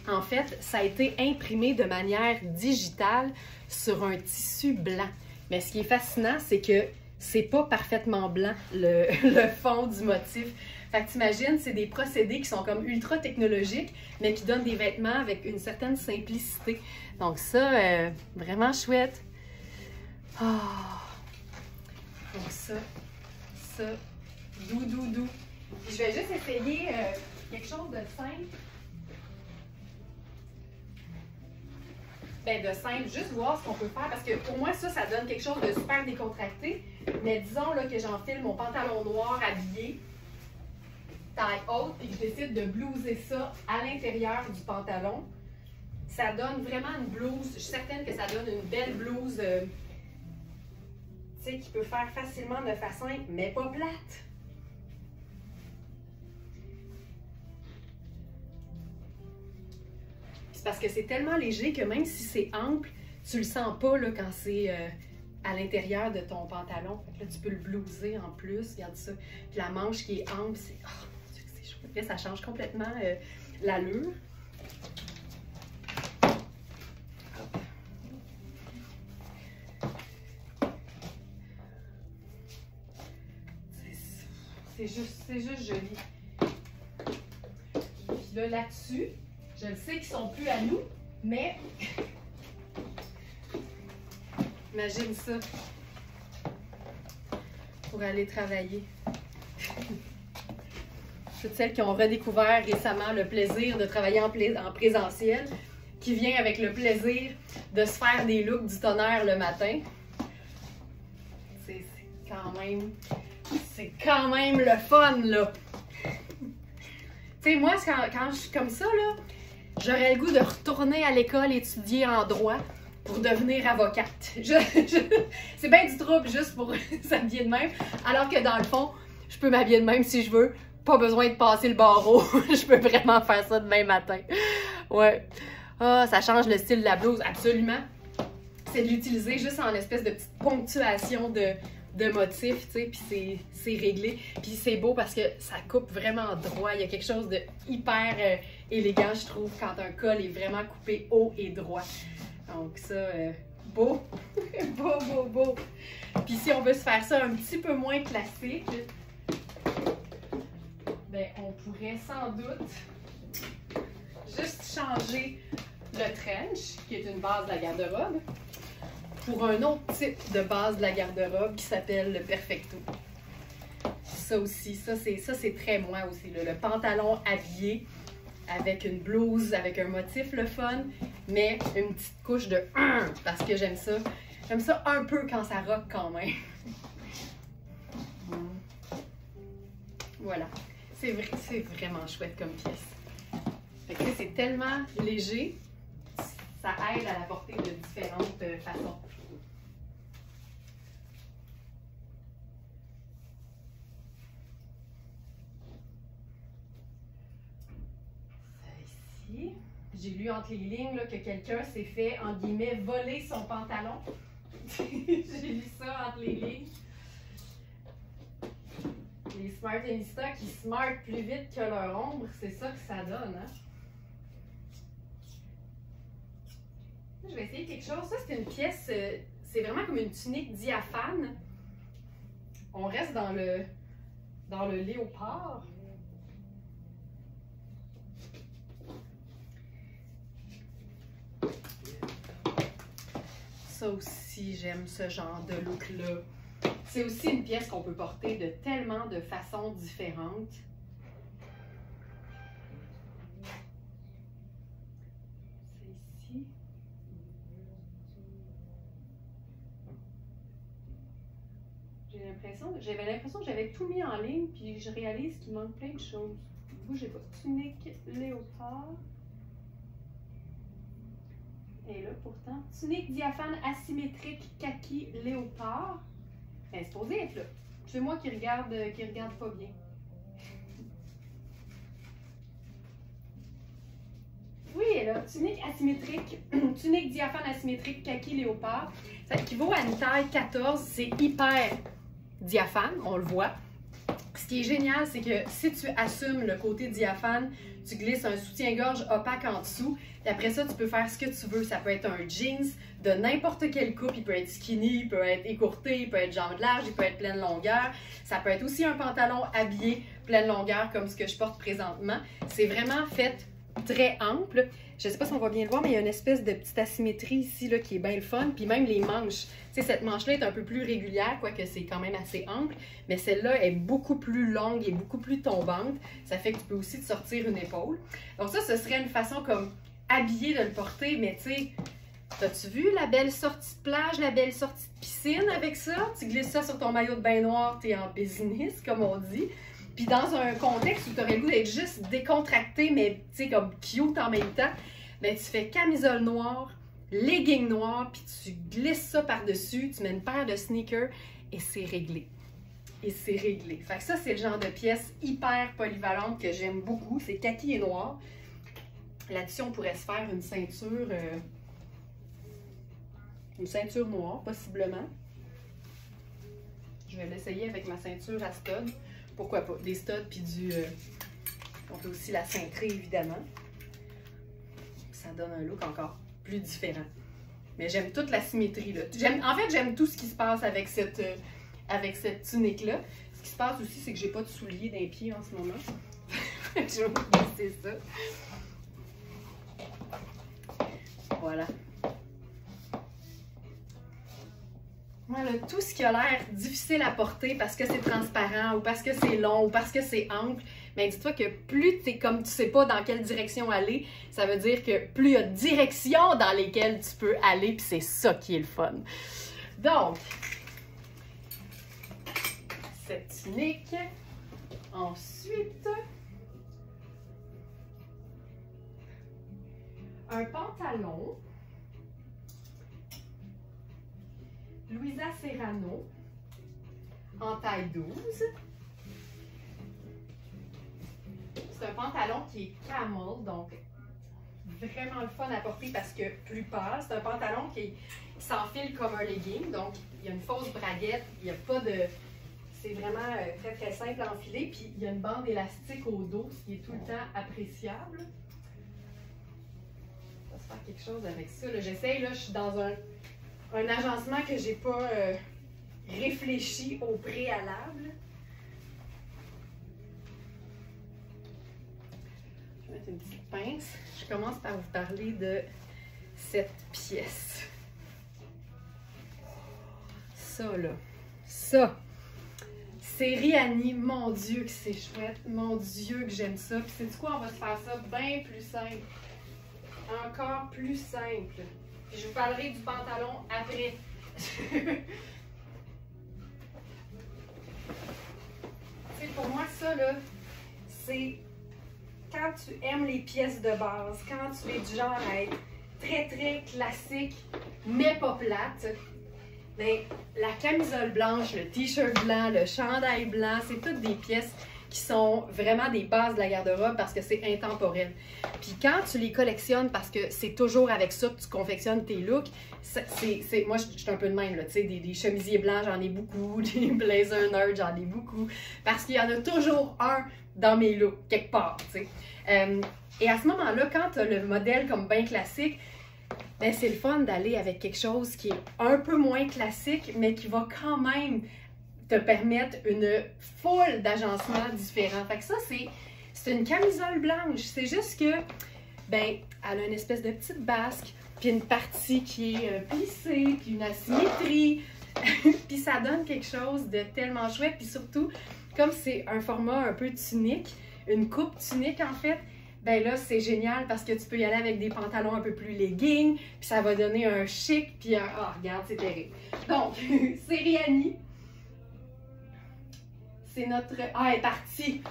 en fait, ça a été imprimé de manière digitale sur un tissu blanc. Mais ce qui est fascinant, c'est que c'est pas parfaitement blanc, le fond du motif. Fait que t'imagines, c'est des procédés qui sont comme ultra technologiques, mais qui donnent des vêtements avec une certaine simplicité. Donc ça, vraiment chouette. Oh. Donc ça, doux. Puis je vais juste essayer quelque chose de simple. Ben de simple, juste voir ce qu'on peut faire, parce que pour moi, ça donne quelque chose de super décontracté. Mais disons là, que j'enfile mon pantalon noir habillé, taille haute, et que je décide de blouser ça à l'intérieur du pantalon. Ça donne vraiment une blouse, je suis certaine que ça donne une belle blouse, tu sais, qui peut faire facilement 9 à 5, mais pas plate. parce que c'est tellement léger que même si c'est ample, tu le sens pas là, quand c'est à l'intérieur de ton pantalon. Fait que là, tu peux le blouser en plus, regarde ça. Puis la manche qui est ample, c'est... Oh mon Dieu, c'est chouette. Là, ça change complètement l'allure. C'est juste joli. Puis là, là-dessus, je le sais qu'ils sont plus à nous, mais imagine ça pour aller travailler. Toutes celles qui ont redécouvert récemment le plaisir de travailler en présentiel, qui vient avec le plaisir de se faire des looks du tonnerre le matin. C'est quand même le fun, là. Tu sais, moi, quand je suis comme ça, là, j'aurais le goût de retourner à l'école étudier en droit pour devenir avocate. C'est bien du trouble juste pour s'habiller de même, alors que dans le fond, je peux m'habiller de même si je veux. Pas besoin de passer le barreau. Je peux vraiment faire ça demain matin. Ouais. Ah, ça change le style de la blouse, absolument. C'est de l'utiliser juste en espèce de petite ponctuation de motifs, tu sais, puis c'est réglé. Puis c'est beau parce que ça coupe vraiment droit. Il y a quelque chose de hyper élégant, je trouve, quand un col est vraiment coupé haut et droit. Donc ça, beau, beau. Puis si on veut se faire ça un petit peu moins classique, ben on pourrait sans doute juste changer le trench, qui est une base de la garde-robe, pour un autre type de base de la garde-robe qui s'appelle le perfecto. Ça aussi, ça c'est très moi aussi, là, le pantalon habillé avec une blouse, avec un motif le fun, mais une petite couche de parce que j'aime ça. J'aime ça un peu quand ça rock quand même. Voilà. C'est vraiment chouette comme pièce. Fait que c'est tellement léger, ça aide à la porter de différentes façons. Ici, j'ai lu entre les lignes là, que quelqu'un s'est fait, en guillemets, voler son pantalon. J'ai lu ça entre les lignes. Les Smartinistas qui smartent plus vite que leur ombre, c'est ça que ça donne, hein? Je vais essayer quelque chose. Ça, c'est une pièce, c'est vraiment comme une tunique diaphane. On reste dans le léopard. Ça aussi, j'aime ce genre de look-là. C'est aussi une pièce qu'on peut porter de tellement de façons différentes. C'est ici. J'avais l'impression que j'avais tout mis en ligne, puis je réalise qu'il manque plein de choses. Bougez pas. Tunique léopard. Et là, pourtant, tunique diaphane asymétrique kaki léopard. Elle est supposée être là. C'est moi qui regarde pas bien. Oui, elle a tunique asymétrique, tunique diaphane asymétrique kaki léopard. Ça équivaut à une taille 14. C'est hyper diaphane, on le voit. Ce qui est génial, c'est que si tu assumes le côté diaphane, tu glisses un soutien-gorge opaque en dessous. Et après ça, tu peux faire ce que tu veux. Ça peut être un jeans de n'importe quelle coupe. Il peut être skinny, il peut être écourté, il peut être jambes larges, il peut être pleine longueur. Ça peut être aussi un pantalon habillé pleine longueur comme ce que je porte présentement. C'est vraiment fait très ample. Je ne sais pas si on va bien le voir, mais il y a une espèce de petite asymétrie ici là, qui est bien le fun. Puis même les manches. Tu sais, cette manche-là est un peu plus régulière, quoique c'est quand même assez ample. Mais celle-là est beaucoup plus longue et beaucoup plus tombante. Ça fait que tu peux aussi te sortir une épaule. Donc ça, ce serait une façon comme habillée de le porter. Mais tu sais, t'as-tu vu la belle sortie de plage, la belle sortie de piscine avec ça? Tu glisses ça sur ton maillot de bain noir, t'es en business, comme on dit. Puis dans un contexte où tu aurais le goût d'être juste décontracté, mais tu sais, comme cute en même temps, ben tu fais camisole noire, legging noir, puis tu glisses ça par-dessus, tu mets une paire de sneakers et c'est réglé. Et c'est réglé. Fait que ça, c'est le genre de pièce hyper polyvalente que j'aime beaucoup. C'est kaki et noir. Là-dessus, on pourrait se faire une ceinture noire, possiblement. Je vais l'essayer avec ma ceinture à stud. Pourquoi pas? Des studs puis du... on peut aussi la cintrer, évidemment. Ça donne un look encore plus différent. Mais j'aime toute la symétrie, là. En fait, j'aime tout ce qui se passe avec cette tunique-là. Ce qui se passe aussi, c'est que j'ai pas de souliers d'un pied en ce moment. Je vais vous laisser ça. Voilà. Voilà, tout ce qui a l'air difficile à porter parce que c'est transparent ou parce que c'est long ou parce que c'est ample, mais dis-toi que plus tu es comme tu sais pas dans quelle direction aller, ça veut dire que plus il y a de directions dans lesquelles tu peux aller, puis c'est ça qui est le fun. Donc, cette tunique. Ensuite, un pantalon. Louisa Serrano, en taille 12. C'est un pantalon qui est camel, donc vraiment le fun à porter parce que plus pâle. C'est un pantalon qui s'enfile comme un legging, donc il y a une fausse braguette, il n'y a pas de... C'est vraiment très très simple à enfiler, puis il y a une bande élastique au dos, ce qui est tout le temps appréciable. On va se faire quelque chose avec ça. J'essaye, là, je suis dans un agencement que j'ai pas réfléchi au préalable. Je vais mettre une petite pince. Je commence par vous parler de cette pièce. Ça, là. Ça. C'est Rihanni. Mon Dieu que c'est chouette. Mon Dieu que j'aime ça. Puis c'est du quoi, on va se faire ça bien plus simple. Encore plus simple. Je vous parlerai du pantalon après. Pour moi, ça, là, c'est quand tu aimes les pièces de base, quand tu es du genre à être très, très classique, mais pas plate, bien, la camisole blanche, le t-shirt blanc, le chandail blanc, c'est toutes des pièces qui sont vraiment des bases de la garde-robe parce que c'est intemporel. Puis quand tu les collectionnes, parce que c'est toujours avec ça que tu confectionnes tes looks, moi je suis un peu de même, là, tu sais, des chemisiers blancs, j'en ai beaucoup, des blazers nerds, j'en ai beaucoup, parce qu'il y en a toujours un dans mes looks, quelque part, tu sais. Et à ce moment-là, quand tu as le modèle comme bien classique, ben c'est le fun d'aller avec quelque chose qui est un peu moins classique, mais qui va quand même te permettre une foule d'agencements différents. Fait que ça, c'est une camisole blanche. C'est juste que, ben, elle a une espèce de petite basque, puis une partie qui est plissée, puis une asymétrie. Puis ça donne quelque chose de tellement chouette. Puis surtout, comme c'est un format un peu tunique, une coupe tunique en fait, ben là, c'est génial parce que tu peux y aller avec des pantalons un peu plus leggings, puis ça va donner un chic, puis un... Oh, regarde, c'est terrible. Donc, c'est Rihanni. C'est notre... Ah, elle est partie!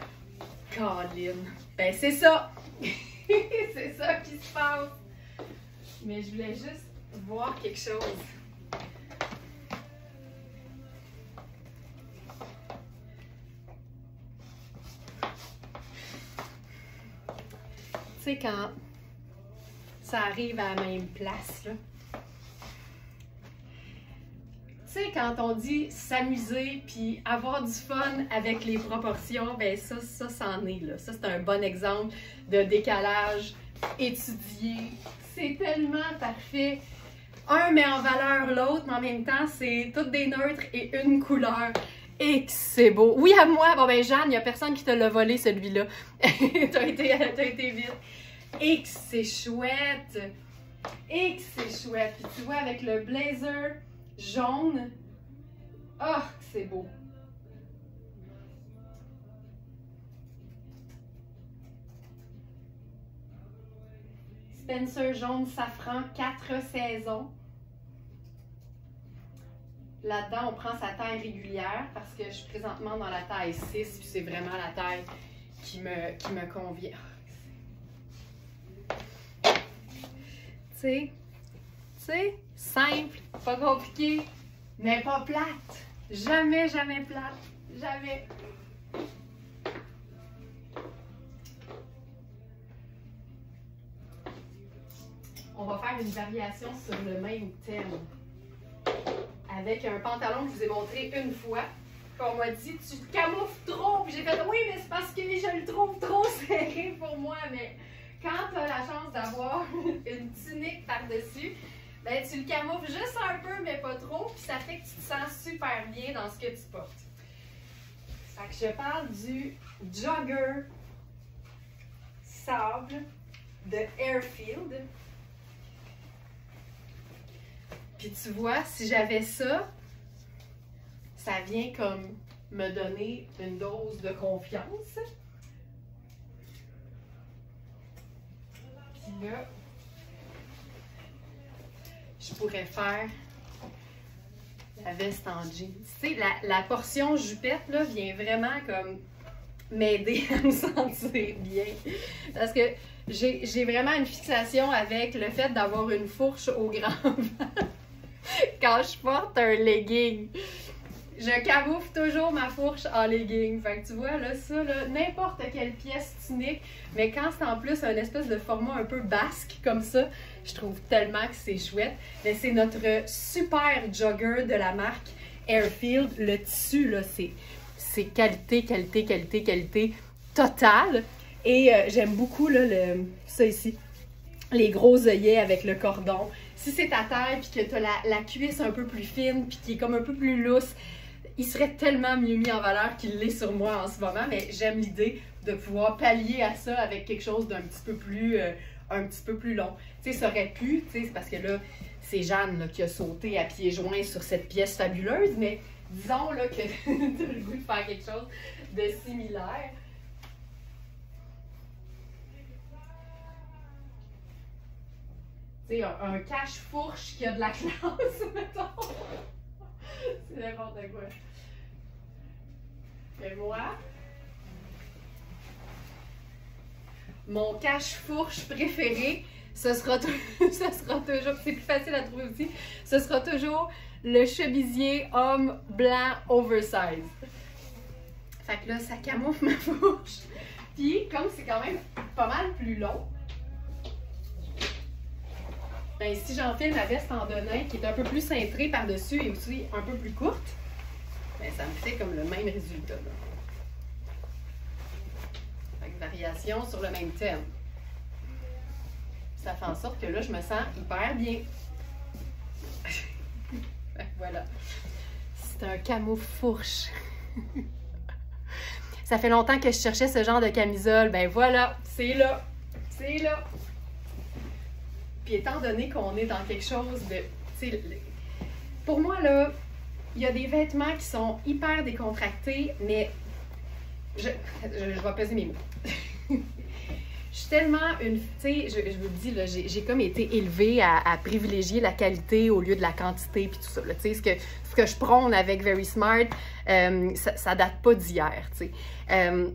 Colin! Ben, c'est ça! C'est ça qui se passe! Mais je voulais juste voir quelque chose. Tu sais, quand ça arrive à la même place, là. Tu sais, quand on dit s'amuser puis avoir du fun avec les proportions, ben ça c'en est, là. Ça, c'est un bon exemple de décalage étudié. C'est tellement parfait. Un met en valeur l'autre, mais en même temps, c'est toutes des neutres et une couleur. Et que c'est beau. Oui, à moi. Bon, ben, Jeanne, il n'y a personne qui te l'a volé, celui-là. T'as été vite. Et que c'est chouette. Et que c'est chouette. Puis tu vois, avec le blazer jaune. Oh, que c'est beau. Spencer jaune safran, 4 saisons. Là-dedans, on prend sa taille régulière parce que je suis présentement dans la taille 6, puis c'est vraiment la taille qui me convient. Tu sais, simple, pas compliqué, mais pas plate. Jamais, jamais plate. Jamais. on va faire une variation sur le même thème. Avec un pantalon que je vous ai montré une fois. Puis on m'a dit, tu te camoufles trop. Puis j'ai fait, oui, mais c'est parce que je le trouve trop serré pour moi. Mais quand tu as la chance d'avoir une tunique par-dessus, ben, tu le camoufles juste un peu, mais pas trop. Puis ça fait que tu te sens super bien dans ce que tu portes. Fait que je parle du jogger sable de Airfield. Puis tu vois, si j'avais ça, ça vient comme me donner une dose de confiance. Puis là, je pourrais faire la veste en jeans. Tu sais, la portion jupette, là, vient vraiment comme m'aider à me sentir bien. Parce que j'ai vraiment une fixation avec le fait d'avoir une fourche au grand vent quand je porte un legging. Je camoufle toujours ma fourche en legging. Fait que tu vois, là, ça, là, n'importe quelle pièce tunique, mais quand c'est en plus un espèce de format un peu basque comme ça, je trouve tellement que c'est chouette. Mais c'est notre super jogger de la marque Airfield. Le tissu, là, c'est qualité, qualité, qualité, qualité totale. Et j'aime beaucoup, là, ça ici, les gros œillets avec le cordon. Si c'est ta taille puis que tu as la cuisse un peu plus fine puis qui est comme un peu plus lousse, il serait tellement mieux mis en valeur qu'il l'est sur moi en ce moment, mais j'aime l'idée de pouvoir pallier à ça avec quelque chose d'un petit peu plus long. Tu sais, ça aurait pu, tu sais, c'est parce que là, c'est Jeanne là, qui a sauté à pieds joints sur cette pièce fabuleuse, mais disons là, que tu as le goût de faire quelque chose de similaire. Tu sais, un cache-fourche qui a de la classe, mettons. C'est n'importe quoi. Et moi, mon cache-fourche préféré, ce sera toujours, c'est plus facile à trouver aussi, ce sera toujours le chemisier homme blanc oversize. Fait que là, ça camoufle ma fourche. Puis, comme c'est quand même pas mal plus long, ben, si j'enfile ma veste en denim qui est un peu plus cintrée par-dessus et aussi un peu plus courte, ben, ça me fait comme le même résultat. Là. Fait que variation sur le même thème. Ça fait en sorte que là, je me sens hyper bien. Voilà. C'est un camo fourche. Ça fait longtemps que je cherchais ce genre de camisole. Ben voilà, c'est là. C'est là. Puis étant donné qu'on est dans quelque chose de... Pour moi, là, il y a des vêtements qui sont hyper décontractés, mais je vais peser mes mots. Je suis tellement une... Tu sais, je vous le dis, là, j'ai comme été élevée à privilégier la qualité au lieu de la quantité puis tout ça. Tu sais, ce que je prône avec Very Smart, ça date pas d'hier, tu sais.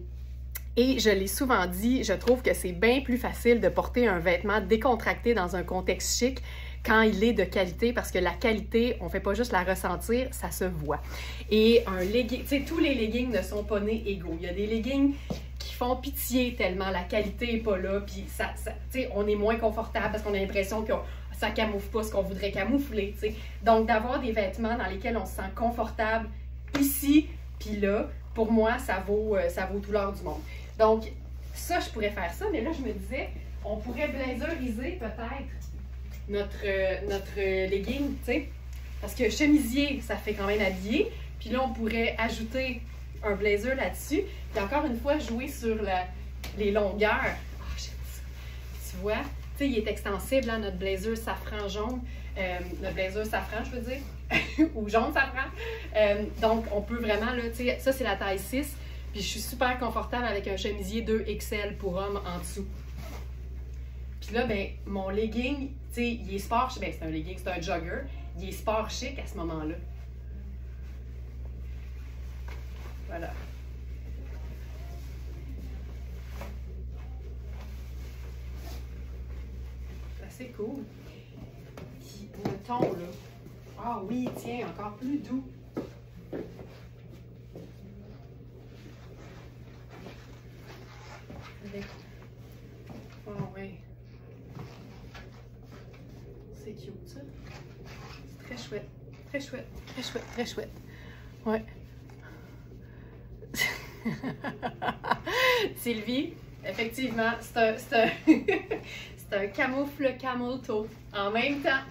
Et je l'ai souvent dit, je trouve que c'est bien plus facile de porter un vêtement décontracté dans un contexte chic quand il est de qualité, parce que la qualité, on ne fait pas juste la ressentir, ça se voit. Et un legging, tu sais, tous les leggings ne sont pas nés égaux. Il y a des leggings qui font pitié tellement la qualité n'est pas là, puis tu sais, on est moins confortable parce qu'on a l'impression que ça camoufle pas ce qu'on voudrait camoufler, tu sais. Donc, d'avoir des vêtements dans lesquels on se sent confortable ici, puis là, pour moi, ça vaut tout l'or du monde. Donc, ça, je pourrais faire ça, mais là, je me disais, on pourrait blazeriser peut-être notre legging, tu sais, parce que chemisier, ça fait quand même habillé, puis là, on pourrait ajouter un blazer là-dessus, puis encore une fois, jouer sur les longueurs. Ah, j'aime ça. Tu vois, tu sais, il est extensible, là, notre blazer safran jaune, notre blazer safran, je veux dire, ou jaune safran. Donc, on peut vraiment, là, tu sais, ça, c'est la taille 6, puis je suis super confortable avec un chemisier 2XL pour homme en dessous. Puis là, ben, mon legging, tu sais, il est sport, ben, c'est un legging, c'est un jogger, il est sport chic à ce moment-là. Voilà. C'est cool. Puis le ton, là. Ah oui, tiens, encore plus doux. Oh oui. c'est cute, ça. C'est très chouette. Très chouette. Très chouette. Très chouette. Ouais. Sylvie, effectivement, c'est un camoufle camel toe en même temps.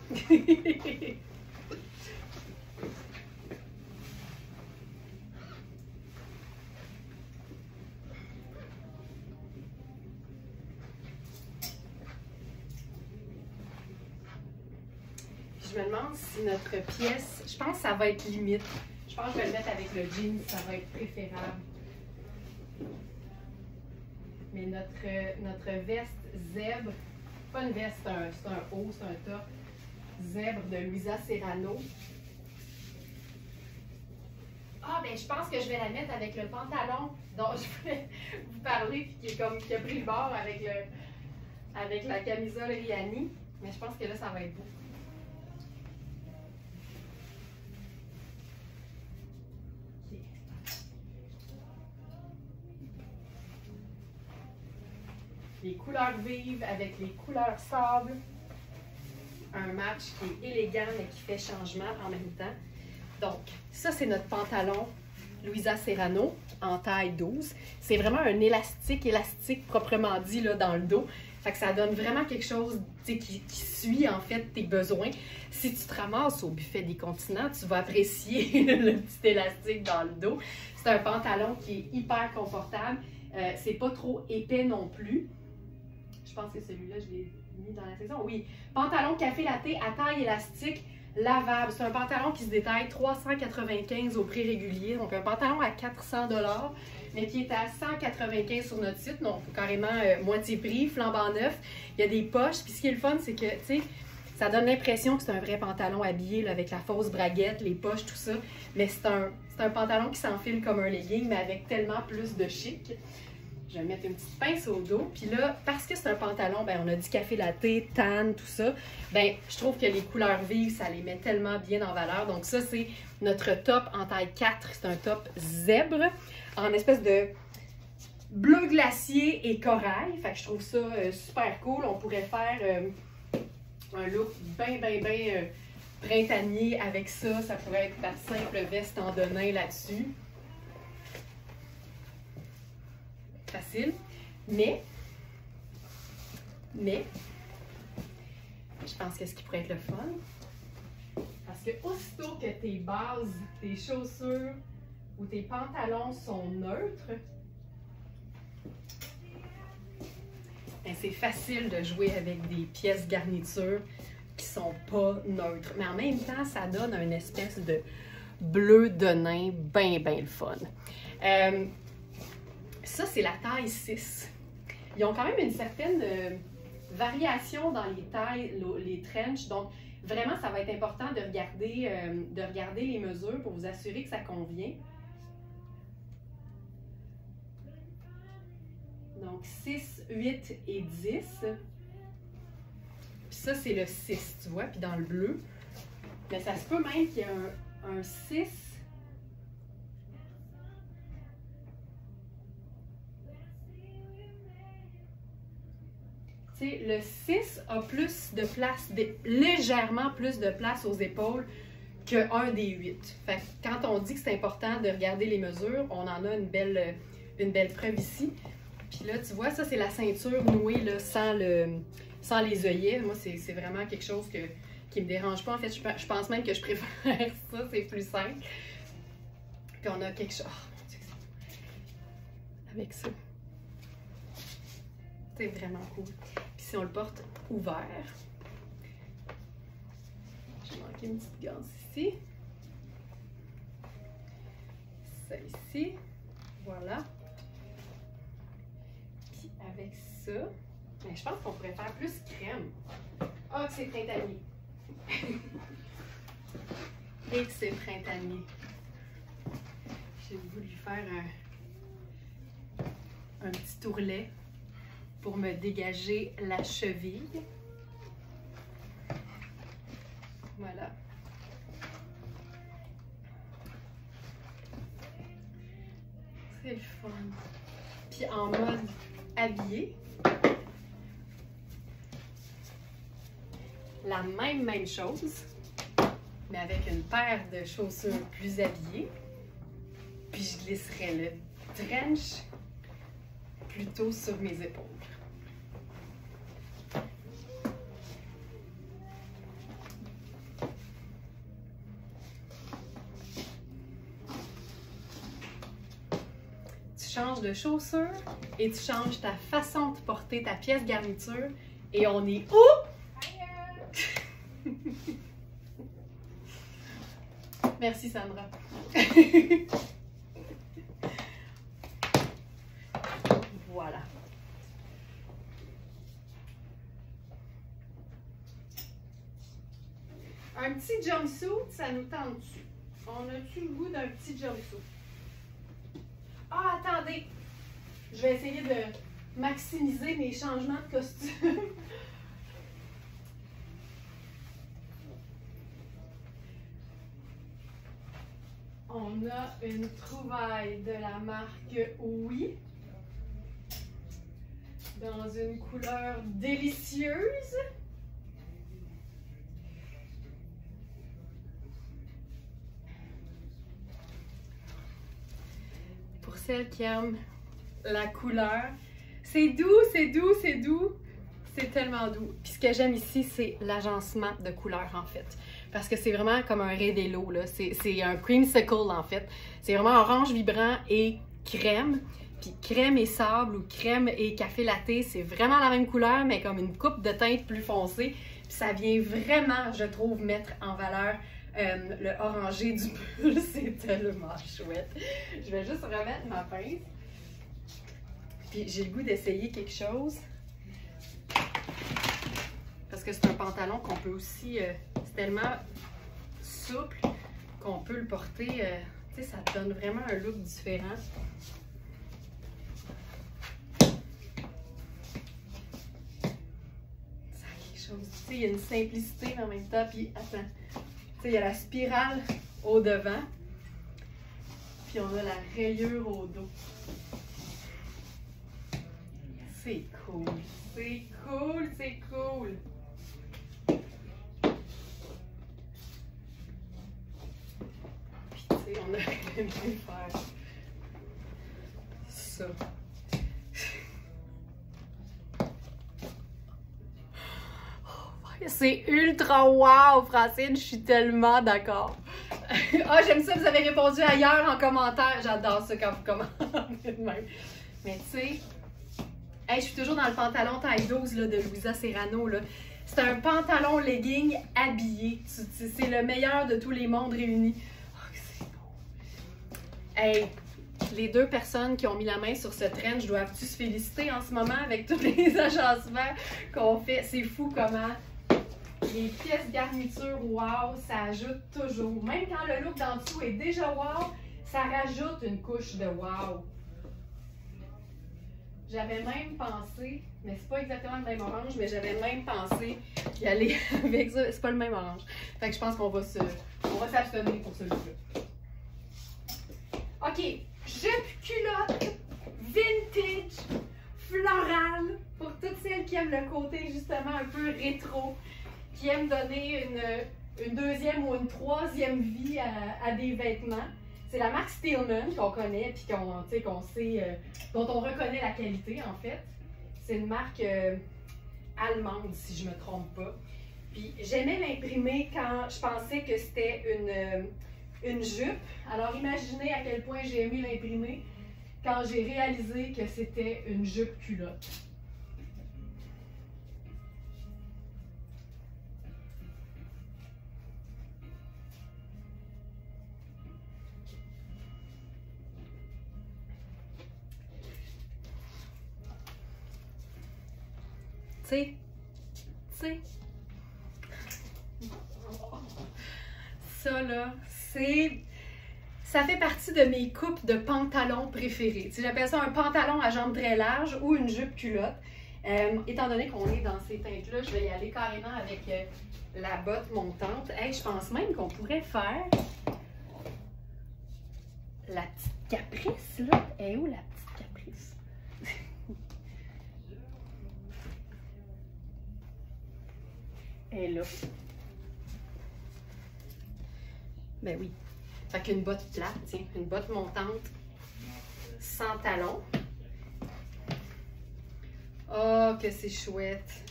Je me demande si notre pièce, je pense que ça va être limite. Je pense que je vais le mettre avec le jean, ça va être préférable. Mais notre veste zèbre, pas une veste, c'est un haut, c'est un top. Zèbre de Louisa Serrano. Ah, ben je pense que je vais la mettre avec le pantalon dont je voulais vous parler, puis qui a pris le bord avec la camisole Rihanni. Mais je pense que là, ça va être beau. Les couleurs vives avec les couleurs sable. Un match qui est élégant mais qui fait changement en même temps. Donc, ça, c'est notre pantalon Louisa Serrano en taille 12. C'est vraiment un élastique proprement dit là, dans le dos. Fait que ça donne vraiment quelque chose qui suit en fait tes besoins. Si tu te ramasses au buffet des continents, tu vas apprécier le petit élastique dans le dos. C'est un pantalon qui est hyper confortable. C'est pas trop épais non plus. Je pense que celui-là, je l'ai mis dans la saison. Oui, pantalon café latte à taille élastique, lavable. C'est un pantalon qui se détaille 395 au prix régulier. Donc, un pantalon à 400 $, mais qui est à 195 sur notre site. Donc, carrément moitié prix, flambant neuf. Il y a des poches. Puis, ce qui est le fun, c'est que, tu sais, ça donne l'impression que c'est un vrai pantalon habillé là, avec la fausse braguette, les poches, tout ça. Mais c'est un pantalon qui s'enfile comme un legging, mais avec tellement plus de chic. Je vais mettre une petite pince au dos. Puis là, parce que c'est un pantalon, ben, on a dit café latte, tan, tout ça. Ben, je trouve que les couleurs vives, ça les met tellement bien en valeur. Donc ça, c'est notre top en taille 4. C'est un top zèbre en espèce de bleu glacier et corail. Fait que je trouve ça super cool. On pourrait faire un look bien printanier avec ça. Ça pourrait être ta simple veste en denim là-dessus. Facile, mais je pense que ce qui pourrait être le fun, parce que aussitôt que tes bases, tes chaussures ou tes pantalons sont neutres, ben c'est facile de jouer avec des pièces garniture qui sont pas neutres, mais en même temps, ça donne une espèce de bleu de nain bien le fun. Ça, c'est la taille 6. Ils ont quand même une certaine variation dans les tailles, les trenches. Donc, vraiment, ça va être important de regarder les mesures pour vous assurer que ça convient. Donc, 6, 8 et 10. Puis ça, c'est le 6, tu vois, puis dans le bleu. Mais ça se peut même qu'il y ait un 6. Le 6 a plus de place, légèrement plus de place aux épaules qu'un des 8. Fait que quand on dit que c'est important de regarder les mesures, on en a une belle preuve ici. Puis là, tu vois, ça, c'est la ceinture nouée là, sans les œillets. Moi, c'est vraiment quelque chose qui me dérange pas. En fait, je pense même que je préfère ça, c'est plus simple. Puis on a quelque chose... Oh, mon Dieu, avec ça. C'est vraiment cool. Puis si on le porte ouvert, j'ai manqué une petite gance ici. Ça ici. Voilà. Puis avec ça, ben, je pense qu'on pourrait faire plus crème. Ah, que c'est printanier. Et que c'est printanier. J'ai voulu faire un petit ourlet pour me dégager la cheville. Voilà. C'est le fun. Puis en mode habillé, la même chose, mais avec une paire de chaussures plus habillées. Puis je glisserai le trench plutôt sur mes épaules. Tu changes de chaussures et tu changes ta façon de porter ta pièce garniture et on est où? Merci Sandra. Voilà. Un petit jumpsuit, ça nous tente-tu? On a-tu le goût d'un petit jumpsuit? Ah, attendez! Je vais essayer de maximiser mes changements de costume. On a une trouvaille de la marque Oui, dans une couleur délicieuse. Pour celles qui aiment la couleur, c'est doux, c'est doux, c'est doux. C'est tellement doux. Puis ce que j'aime ici, c'est l'agencement de couleurs en fait. Parce que c'est vraiment comme un Redelo, là. C'est un creamsicle en fait. C'est vraiment orange vibrant et crème. Puis crème et sable ou crème et café latte, c'est vraiment la même couleur, mais comme une coupe de teinte plus foncée. Puis ça vient vraiment, je trouve, mettre en valeur le orangé du pull. C'est tellement chouette. Je vais juste remettre ma pince. Puis j'ai le goût d'essayer quelque chose. Parce que c'est un pantalon qu'on peut aussi, c'est tellement souple qu'on peut le porter, tu sais, ça donne vraiment un look différent. Ça a quelque chose, tu sais, il y a une simplicité mais en même temps, puis attends, tu sais, il y a la spirale au devant, puis on a la rayure au dos. C'est cool, c'est cool, c'est cool. On aurait aimé faire ça. C'est ultra wow, Francine, je suis tellement d'accord. Ah, j'aime ça, vous avez répondu ailleurs en commentaire. J'adore ça quand vous commentez de même. Mais tu sais, hey, je suis toujours dans le pantalon taille 12 là, de Louisa Serrano. C'est un pantalon legging habillé. C'est le meilleur de tous les mondes réunis. Hey, les deux personnes qui ont mis la main sur ce trench doivent-tu se féliciter en ce moment avec tous les agencements qu'on fait? C'est fou comment les pièces garnitures, wow, ça ajoute toujours. Même quand le look d'en dessous est déjà wow, ça rajoute une couche de wow. J'avais même pensé, mais c'est pas exactement le même orange, mais j'avais même pensé y aller avec ça. C'est pas le même orange. Fait que je pense qu'on va s'abstenir pour celui-là. OK, jupe culotte, vintage, floral, pour toutes celles qui aiment le côté justement un peu rétro, qui aiment donner une deuxième ou une troisième vie à des vêtements. C'est la marque Stillman qu'on connaît puis qu'on sait, dont on reconnaît la qualité en fait. C'est une marque allemande si je ne me trompe pas. Puis j'aimais l'imprimer quand je pensais que c'était une jupe. Alors imaginez à quel point j'ai aimé l'imprimer quand j'ai réalisé que c'était une jupe culotte. Tu sais, ça là, ça fait partie de mes coupes de pantalons préférées. J'appelle ça un pantalon à jambes très larges ou une jupe culotte. Étant donné qu'on est dans ces teintes-là, je vais y aller carrément avec la botte montante. Hey, je pense même qu'on pourrait faire la petite caprice, là. Elle est où la petite caprice? est là. Ben oui. Fait qu'une botte plate, tiens, une botte montante sans talons. Oh, que c'est chouette!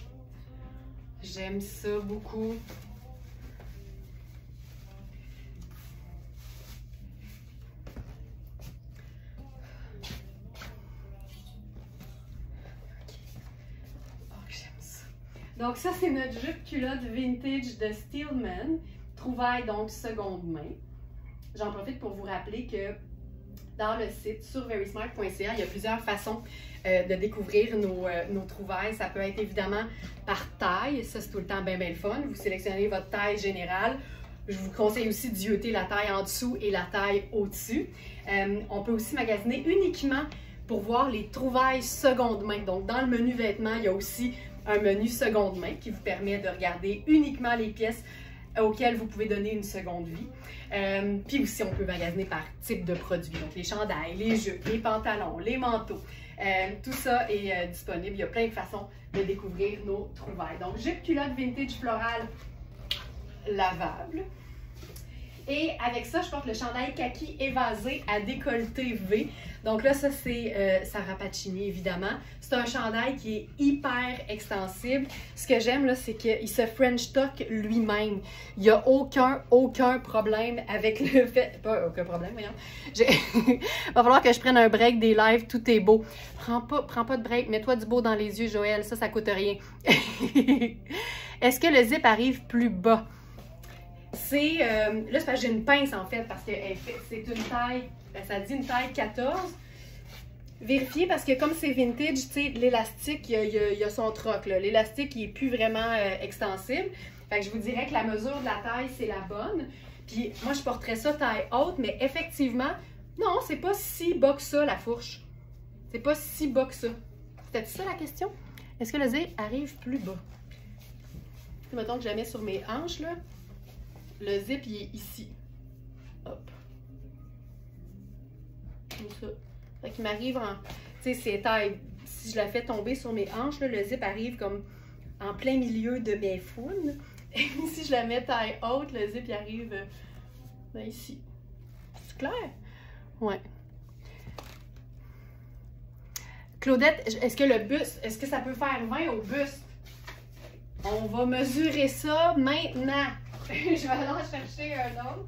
J'aime ça beaucoup. Donc ça, c'est notre jupe culotte vintage de Steelman. Trouvaille donc seconde main. J'en profite pour vous rappeler que dans le site sur verysmart.ca, il y a plusieurs façons de découvrir nos trouvailles. Ça peut être évidemment par taille. Ça, c'est tout le temps bien le fun. Vous sélectionnez votre taille générale. Je vous conseille aussi d'yeuter la taille en dessous et la taille au-dessus. On peut aussi magasiner uniquement pour voir les trouvailles seconde main. Donc dans le menu vêtements, il y a aussi un menu seconde main qui vous permet de regarder uniquement les pièces auxquelles vous pouvez donner une seconde vie. Puis aussi, on peut magasiner par type de produit. Donc les chandails, les jupes, les pantalons, les manteaux. Tout ça est disponible. Il y a plein de façons de découvrir nos trouvailles. Donc jupe culotte vintage florale lavable. Et avec ça, je porte le chandail kaki évasé à décolleté V. Donc là, ça, c'est Sarah Pacini, évidemment. C'est un chandail qui est hyper extensible. Ce que j'aime, là, c'est qu'il se French tuck lui-même. Il n'y a aucun problème avec le fait... Pas aucun problème, voyons. Il va falloir que je prenne un break des lives, tout est beau. Prends pas de break, mets-toi du beau dans les yeux, Joël. Ça coûte rien. Est-ce que le zip arrive plus bas? C'est, là, c'est parce que j'ai une pince en fait, parce que c'est une taille, ça dit une taille 14. Vérifiez parce que comme c'est vintage, tu sais, l'élastique, il y a son troc, là. L'élastique, il n'est plus vraiment extensible. Fait que je vous dirais que la mesure de la taille, c'est la bonne. Puis moi, je porterais ça taille haute, mais effectivement, non, c'est pas si bas que ça, la fourche. C'est pas si bas que ça. C'était ça la question? Est-ce que le zip arrive plus bas? Mettons que je la mets sur mes hanches, là. Le zip, il est ici. Hop. Comme ça. Fait qu'il m'arrive en... Tu sais, c'est taille... Si je la fais tomber sur mes hanches, là, le zip arrive comme en plein milieu de mes founes. Et si je la mets taille haute, le zip, il arrive ben, ici. C'est clair? Ouais. Claudette, est-ce que le buste, est-ce que ça peut faire 20 au buste? On va mesurer ça maintenant. Je vais aller chercher un autre.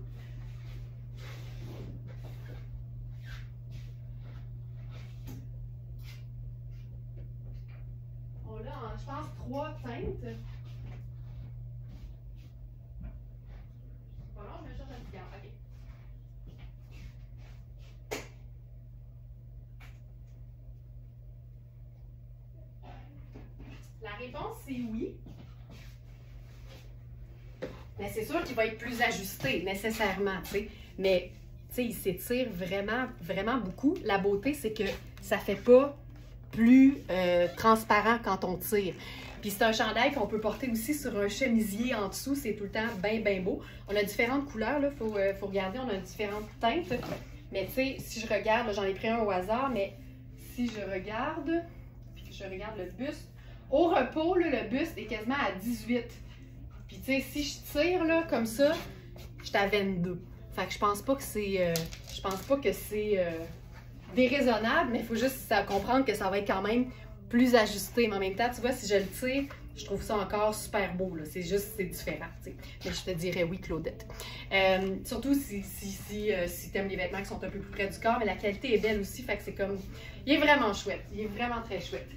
On a, je pense, 3 teintes. Pas long, je me cherche un petit gant. OK. La réponse, c'est oui. Mais c'est sûr qu'il va être plus ajusté, nécessairement, tu sais. Mais, tu sais, il s'étire vraiment beaucoup. La beauté, c'est que ça fait pas plus transparent quand on tire. Puis c'est un chandail qu'on peut porter aussi sur un chemisier en dessous. C'est tout le temps bien beau. On a différentes couleurs, là. Faut regarder, on a différentes teintes. Mais, tu sais, si je regarde, j'en ai pris un au hasard, mais si je regarde, puis que je regarde le buste, au repos, là, le buste est quasiment à 18. Puis, tu sais, si je tire, là, comme ça, je suis à 22. Fait que je pense pas que c'est... déraisonnable, mais il faut juste comprendre que ça va être quand même plus ajusté. Mais en même temps, tu vois, si je le tire, je trouve ça encore super beau. C'est juste, c'est différent, tu sais. Mais je te dirais oui, Claudette. Surtout si tu aimes les vêtements qui sont un peu plus près du corps, mais la qualité est belle aussi, fait que c'est comme... Il est vraiment chouette. Il est vraiment très chouette.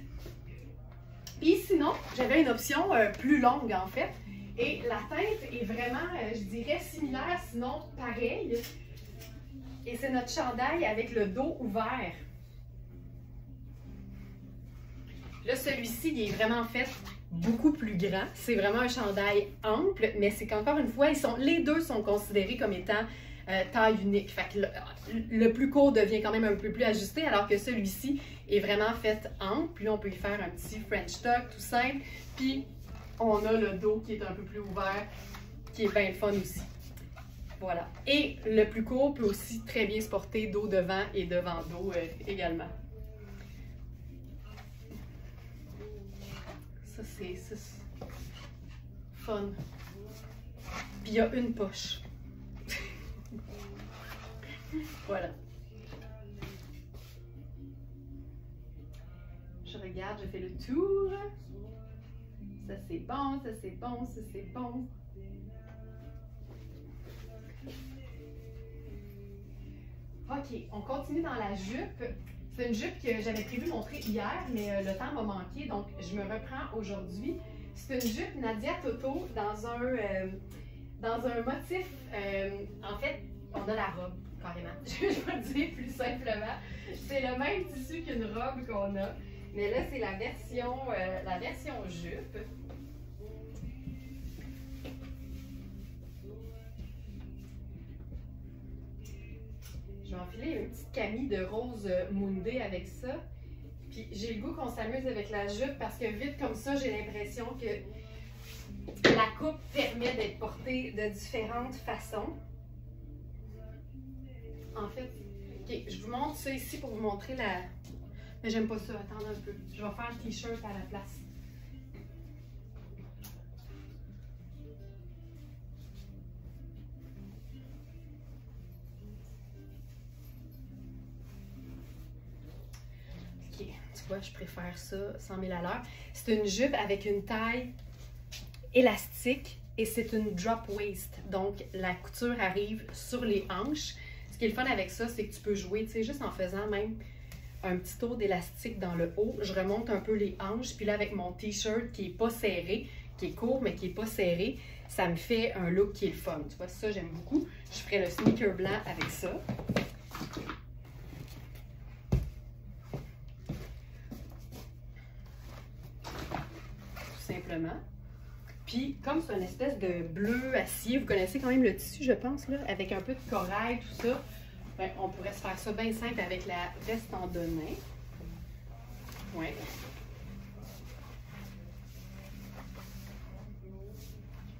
Puis sinon, j'avais une option plus longue, en fait. Et la teinte est vraiment, je dirais, similaire, sinon pareil. Et c'est notre chandail avec le dos ouvert. Là, celui-ci, il est vraiment fait beaucoup plus grand. C'est vraiment un chandail ample, mais c'est qu'encore une fois, les deux sont considérés comme étant taille unique. Fait que le plus court devient quand même un peu plus ajusté, alors que celui-ci est vraiment fait ample. Puis on peut y faire un petit French tuck tout simple. Puis on a le dos qui est un peu plus ouvert, qui est bien fun aussi. Voilà. Et le plus court peut aussi très bien se porter dos devant et devant dos également. Ça, c'est fun. Puis il y a une poche. Voilà. Je regarde, je fais le tour. Ça c'est bon, ça c'est bon, ça c'est bon. Ok, on continue dans la jupe. C'est une jupe que j'avais prévu montrer hier, mais le temps m'a manqué, donc je me reprends aujourd'hui. C'est une jupe Nadia Toto dans un motif. En fait, on a la robe, carrément. Je vais le dire plus simplement. C'est le même tissu qu'une robe qu'on a, mais là, c'est la version jupe. Je vais enfiler une petite camille de rose moundé avec ça. Puis j'ai le goût qu'on s'amuse avec la jupe parce que vite comme ça, j'ai l'impression que la coupe permet d'être portée de différentes façons. En fait, ok, je vous montre ça ici pour vous montrer la... Mais j'aime pas ça, attendez un peu. Je vais faire le t-shirt à la place. Ok, tu vois, je préfère ça 100 000 à l'heure. C'est une jupe avec une taille élastique et c'est une drop waist. Donc, la couture arrive sur les hanches. Ce qui est le fun avec ça, c'est que tu peux jouer, tu sais, juste en faisant même un petit tour d'élastique dans le haut. Je remonte un peu les hanches. Puis là, avec mon t-shirt qui n'est pas serré, qui est court, mais qui n'est pas serré, ça me fait un look qui est le fun. Tu vois, ça, j'aime beaucoup. Je ferai le sneaker blanc avec ça. Tout simplement. Puis, comme c'est une espèce de bleu acier, vous connaissez quand même le tissu, je pense, là, avec un peu de corail, tout ça. Ben, on pourrait se faire ça bien simple avec la veste en denim. Ouais.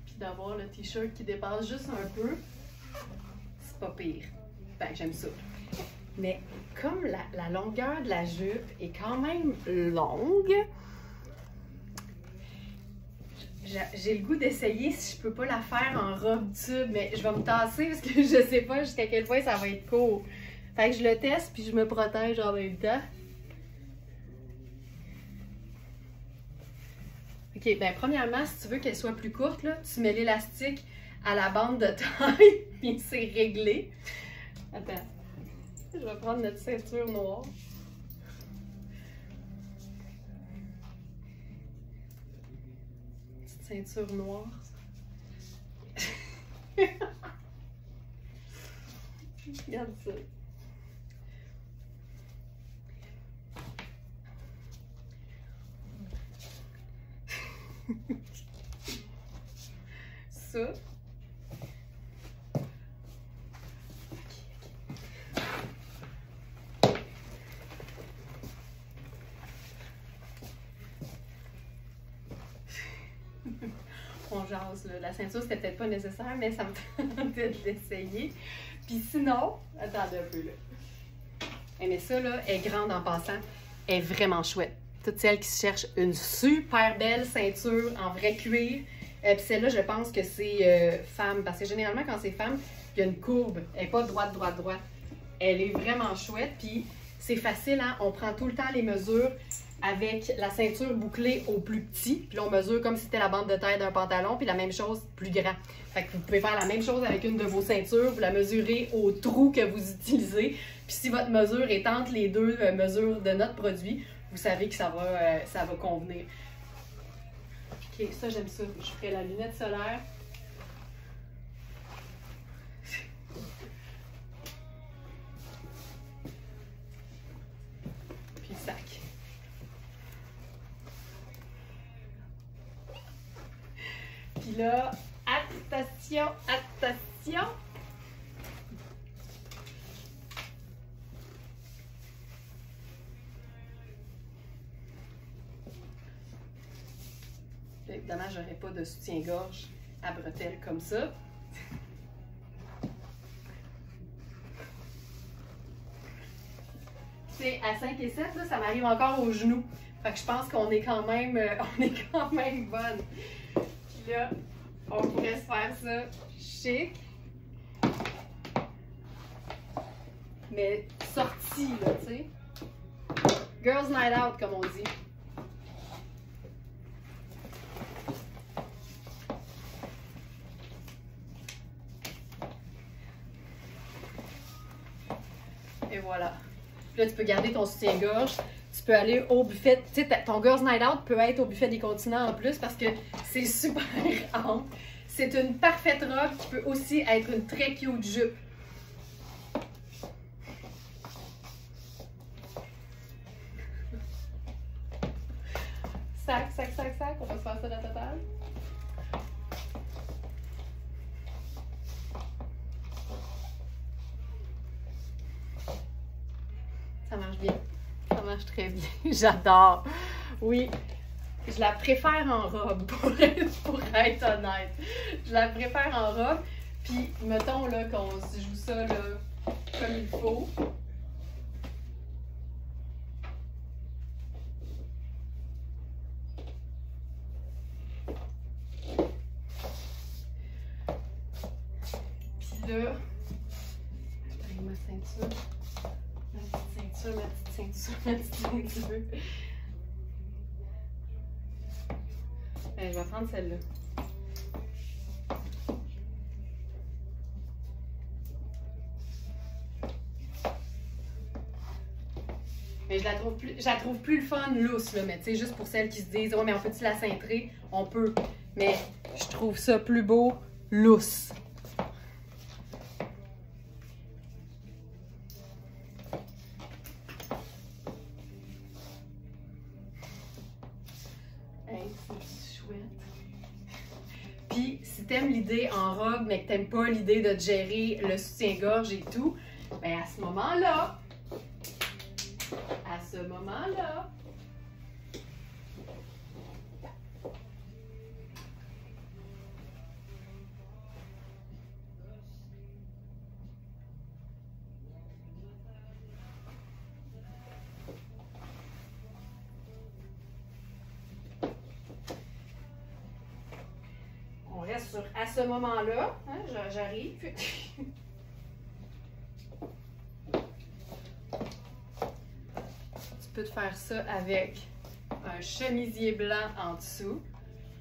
Puis d'avoir le t-shirt qui dépasse juste un peu, c'est pas pire. Ben, j'aime ça. Mais comme la longueur de la jupe est quand même longue, j'ai le goût d'essayer si je peux pas la faire en robe tube, mais je vais me tasser parce que je sais pas jusqu'à quel point ça va être court. Fait que je le teste puis je me protège en même temps. Ok, ben premièrement, si tu veux qu'elle soit plus courte, là, tu mets l'élastique à la bande de taille puis c'est réglé. Attends, je vais prendre notre ceinture noire. Ceinture noire. Regarde ça. Ça. On jase, là. La ceinture, c'était peut-être pas nécessaire, mais ça me tentait de l'essayer. Puis sinon, attendez un peu, là. Mais ça, là, est grande en passant. Elle est vraiment chouette. Toutes celles qui cherchent une super belle ceinture en vrai cuir. Puis celle-là, je pense que c'est femme. Parce que généralement, quand c'est femme, il y a une courbe. Elle n'est pas droite, droite, droite. Elle est vraiment chouette. Puis c'est facile, hein? On prend tout le temps les mesures avec la ceinture bouclée au plus petit. Puis là, on mesure comme si c'était la bande de taille d'un pantalon. Puis la même chose, plus grand. Fait que vous pouvez faire la même chose avec une de vos ceintures. Vous la mesurez au trou que vous utilisez. Puis si votre mesure est entre les deux mesures de notre produit, vous savez que ça va convenir. Ok, ça, j'aime ça. Je ferai la lunette solaire. Puis le sac. Puis là, attention, attention! Évidemment, je n'aurai pas de soutien-gorge à bretelles comme ça. C'est à 5 et 7, là, ça m'arrive encore aux genoux. Fait que je pense qu'on est quand même bonne. Puis là, On pourrait se faire ça chic. Mais sorti, là, tu sais. Girls Night Out, comme on dit. Et voilà. Puis là, tu peux garder ton soutien-gorge. Tu peux aller au buffet. Tu sais, ton Girls Night Out peut être au buffet des continents en plus parce que c'est super ample. C'est une parfaite robe qui peut aussi être une très cute jupe. Sac, sac, sac, sac. On va se faire ça dans la totale. Ça marche bien. Ça marche très bien. J'adore. Oui. Je la préfère en robe, pour être honnête. Je la préfère en robe. Puis, mettons là qu'on joue ça là, comme il faut. Puis là, avec ma ceinture. Ma petite ceinture, ma petite ceinture, ma petite ceinture. Je vais prendre celle-là. Mais je la trouve plus le fun lousse, là. Mais tu sais, juste pour celles qui se disent, ouais, mais on peut-tu la cintrer? On peut. Mais je trouve ça plus beau lousse. C'est chouette. Puis, si t'aimes l'idée en robe, mais que t'aimes pas l'idée de gérer le soutien-gorge et tout, ben à ce moment-là, on reste sur à ce moment-là, hein, j'arrive. Tu peux te faire ça avec un chemisier blanc en dessous.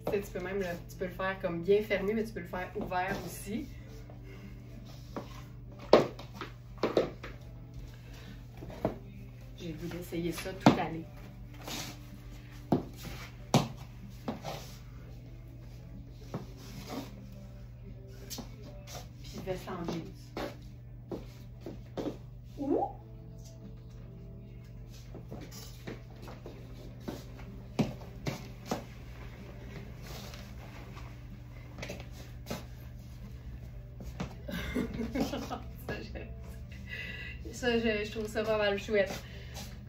Tu sais, tu peux même tu peux le faire comme bien fermé, mais tu peux le faire ouvert aussi. J'ai le goût d'essayer ça toute l'année. Puis veste en jeans. Ou je trouve ça pas mal chouette.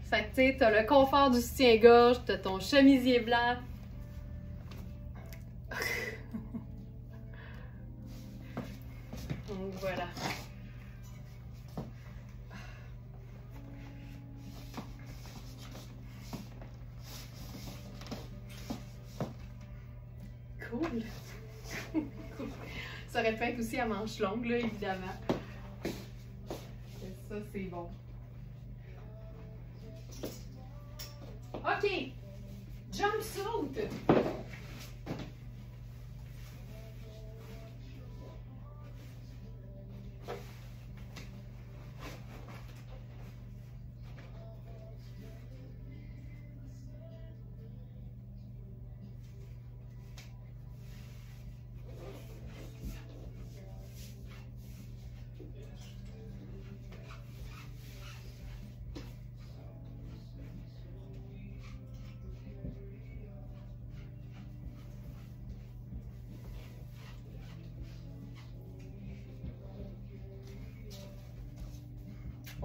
Fait que tu sais, t'as le confort du soutien-gorge, t'as ton chemisier blanc. Donc voilà. Cool. Ça aurait pu être aussi à manches longues, là, évidemment. Ça, c'est bon. OK. Jumpsuit.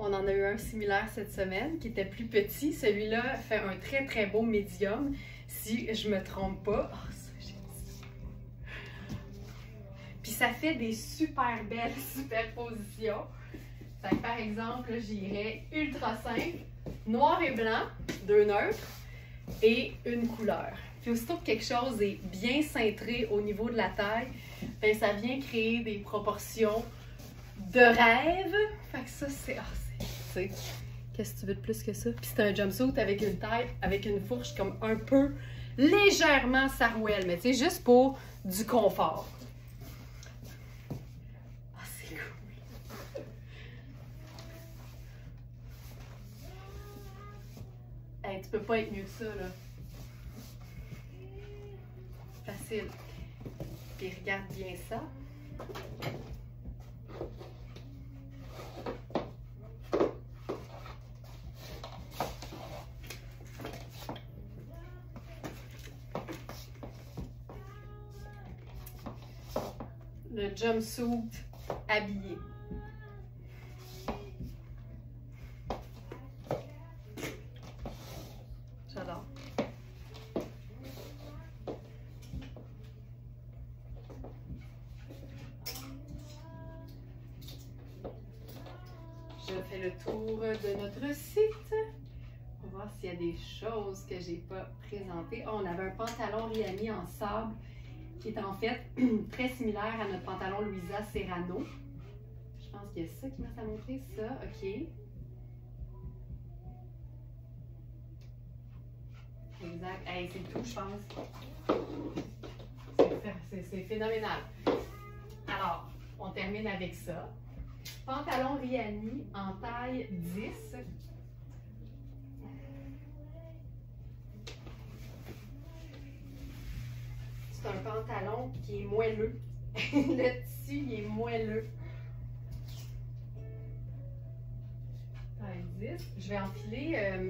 On en a eu un similaire cette semaine qui était plus petit. Celui-là fait un très très beau médium, si je me trompe pas. Oh, ça, j'aime ça. Puis ça fait des super belles superpositions. Fait que, par exemple, j'irais ultra simple, noir et blanc, deux neutres, et une couleur. Puis aussitôt que quelque chose est bien cintré au niveau de la taille, ben ça vient créer des proportions de rêve. Fait que ça, c'est... qu'est-ce que tu veux de plus que ça? Puis c'est un jumpsuit avec une taille, avec une fourche comme un peu légèrement sarouel, mais tu sais, juste pour du confort. Ah, c'est cool! Hey, tu peux pas être mieux que ça, là. Facile. Puis regarde bien ça. Le jumpsuit habillé. J'adore. Je fais le tour de notre site. On va voir s'il y a des choses que j'ai pas présentées. Oh, on avait un pantalon Rihanna en sable qui est en fait très similaire à notre pantalon Louisa Serrano. Je pense qu'il y a ça qui m'a montré. Ça, ok. Exact. Hey, c'est tout, je pense. C'est phénoménal. Alors, on termine avec ça. Pantalon Rihanna en taille 10. C'est un pantalon qui est moelleux. Le tissu, il est moelleux. Taille 10. Je vais enfiler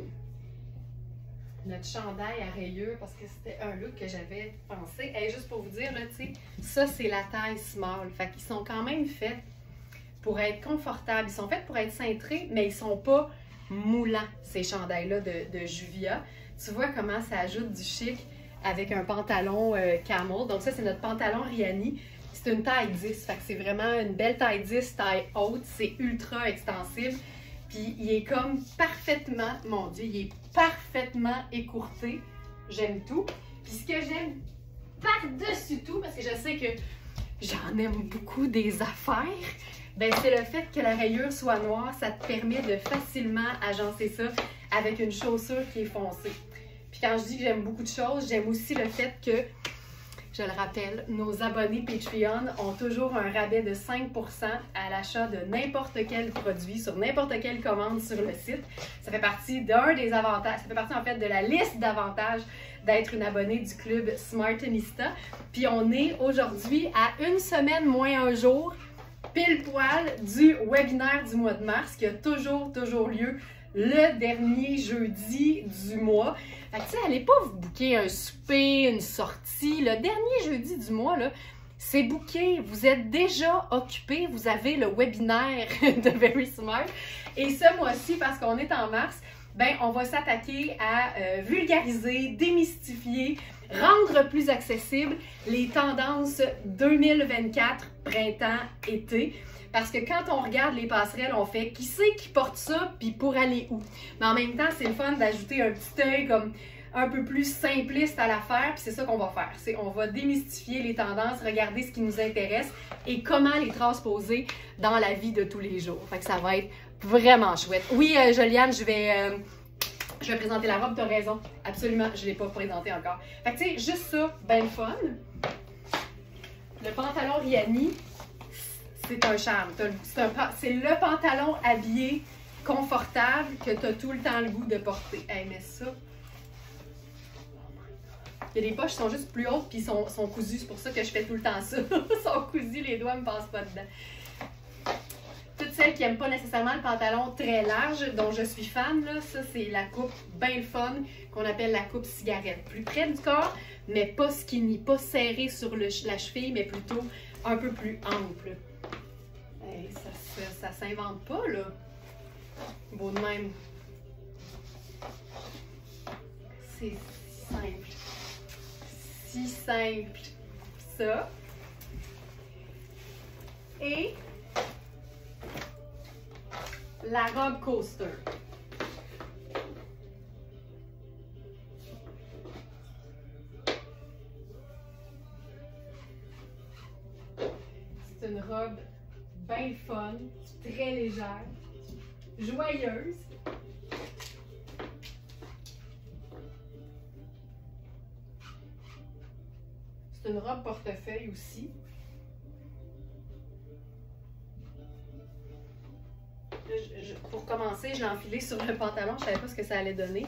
notre chandail à rayures parce que c'était un look que j'avais pensé. Et juste pour vous dire, là, tu sais, ça, c'est la taille small. Fait qu'ils sont quand même faits pour être confortables. Ils sont faits pour être cintrés, mais ils sont pas moulants, ces chandails-là de Juvia. Tu vois comment ça ajoute du chic avec un pantalon camel. Donc ça, c'est notre pantalon Rihanna. C'est une taille 10, fait que c'est vraiment une belle taille 10, taille haute. C'est ultra extensible. Puis il est comme parfaitement, mon Dieu, il est parfaitement écourté. J'aime tout. Puis ce que j'aime par-dessus tout, parce que je sais que j'en aime beaucoup des affaires, ben c'est le fait que la rayure soit noire. Ça te permet de facilement agencer ça avec une chaussure qui est foncée. Puis quand je dis que j'aime beaucoup de choses, j'aime aussi le fait que, je le rappelle, nos abonnés Patreon ont toujours un rabais de 5% à l'achat de n'importe quel produit, sur n'importe quelle commande sur le site. Ça fait partie d'un des avantages, ça fait partie en fait de la liste d'avantages d'être une abonnée du club Smartenista. Puis on est aujourd'hui à une semaine moins un jour, pile poil du webinaire du mois de mars qui a toujours lieu le dernier jeudi du mois. Fait que tu sais, allez pas vous booker un souper, une sortie. Le dernier jeudi du mois, là, c'est booké. Vous êtes déjà occupé. Vous avez le webinaire de Very Smart. Et ce mois-ci, parce qu'on est en mars, ben, on va s'attaquer à vulgariser, démystifier, rendre plus accessible les tendances 2024, printemps-été. Parce que quand on regarde les passerelles, on fait qui c'est qui porte ça, puis pour aller où? Mais en même temps, c'est le fun d'ajouter un petit œil comme un peu plus simpliste à l'affaire, puis c'est ça qu'on va faire. On va démystifier les tendances, regarder ce qui nous intéresse et comment les transposer dans la vie de tous les jours. Fait que ça va être vraiment chouette. Oui, Joliane, je vais présenter la robe, t'as raison. Absolument, je ne l'ai pas présentée encore. Fait que tu sais, juste ça, ben fun. Le pantalon Rihanna, c'est un charme. C'est le pantalon habillé confortable que tu as tout le temps le goût de porter. Hey, mais ça... Il y a des poches qui sont juste plus hautes puis ils sont cousues. C'est pour ça que je fais tout le temps ça. Ils sont cousus, les doigts ne me passent pas dedans. Toutes celles qui n'aiment pas nécessairement le pantalon très large, dont je suis fan, là, ça c'est la coupe bien fun qu'on appelle la coupe cigarette. Plus près du corps, mais pas skinny, pas serré sur la cheville, mais plutôt un peu plus ample. Hey, ça s'invente pas, là. Beau de même. C'est simple. Si simple. Ça. Et la robe coaster. une robe bien fun, très légère, joyeuse. C'est une robe portefeuille aussi. Pour commencer, je l'ai enfilée sur le pantalon, je ne savais pas ce que ça allait donner.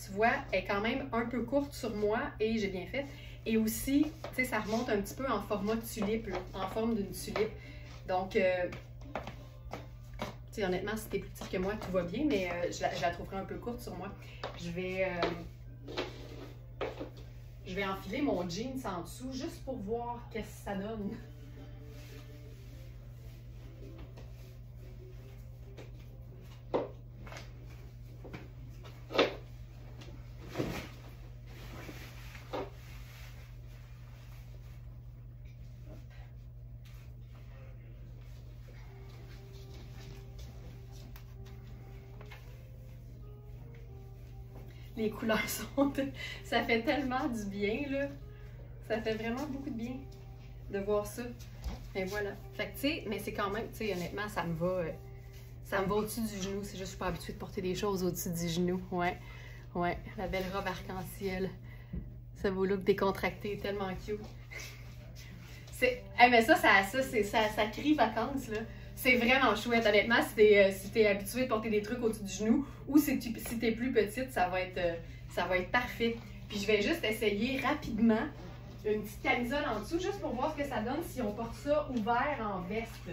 Tu vois, elle est quand même un peu courte sur moi et j'ai bien fait. Et aussi, tu sais, ça remonte un petit peu en format tulipe, là, en forme d'une tulipe. Donc, tu sais, honnêtement, si t'es plus petite que moi, tout va bien, mais je la trouverai un peu courte sur moi. Je vais enfiler mon jeans en dessous juste pour voir qu'est-ce que ça donne. Les couleurs sont... Ça fait tellement du bien, là. Ça fait vraiment beaucoup de bien de voir ça. Et voilà. Fait que, tu sais, mais c'est quand même, tu sais, honnêtement, ça me va au-dessus du genou. C'est juste que je suis pas habituée de porter des choses au-dessus du genou. Ouais. Ouais. La belle robe arc-en-ciel. Ça vaut look décontracté, tellement cute. C'est... Hey, mais ça crie vacances, là. C'est vraiment chouette, honnêtement, si t'es habitué de porter des trucs au-dessus du genou ou si t'es plus petite, ça va être parfait. Puis je vais juste essayer rapidement une petite camisole en dessous, juste pour voir ce que ça donne si on porte ça ouvert en veste.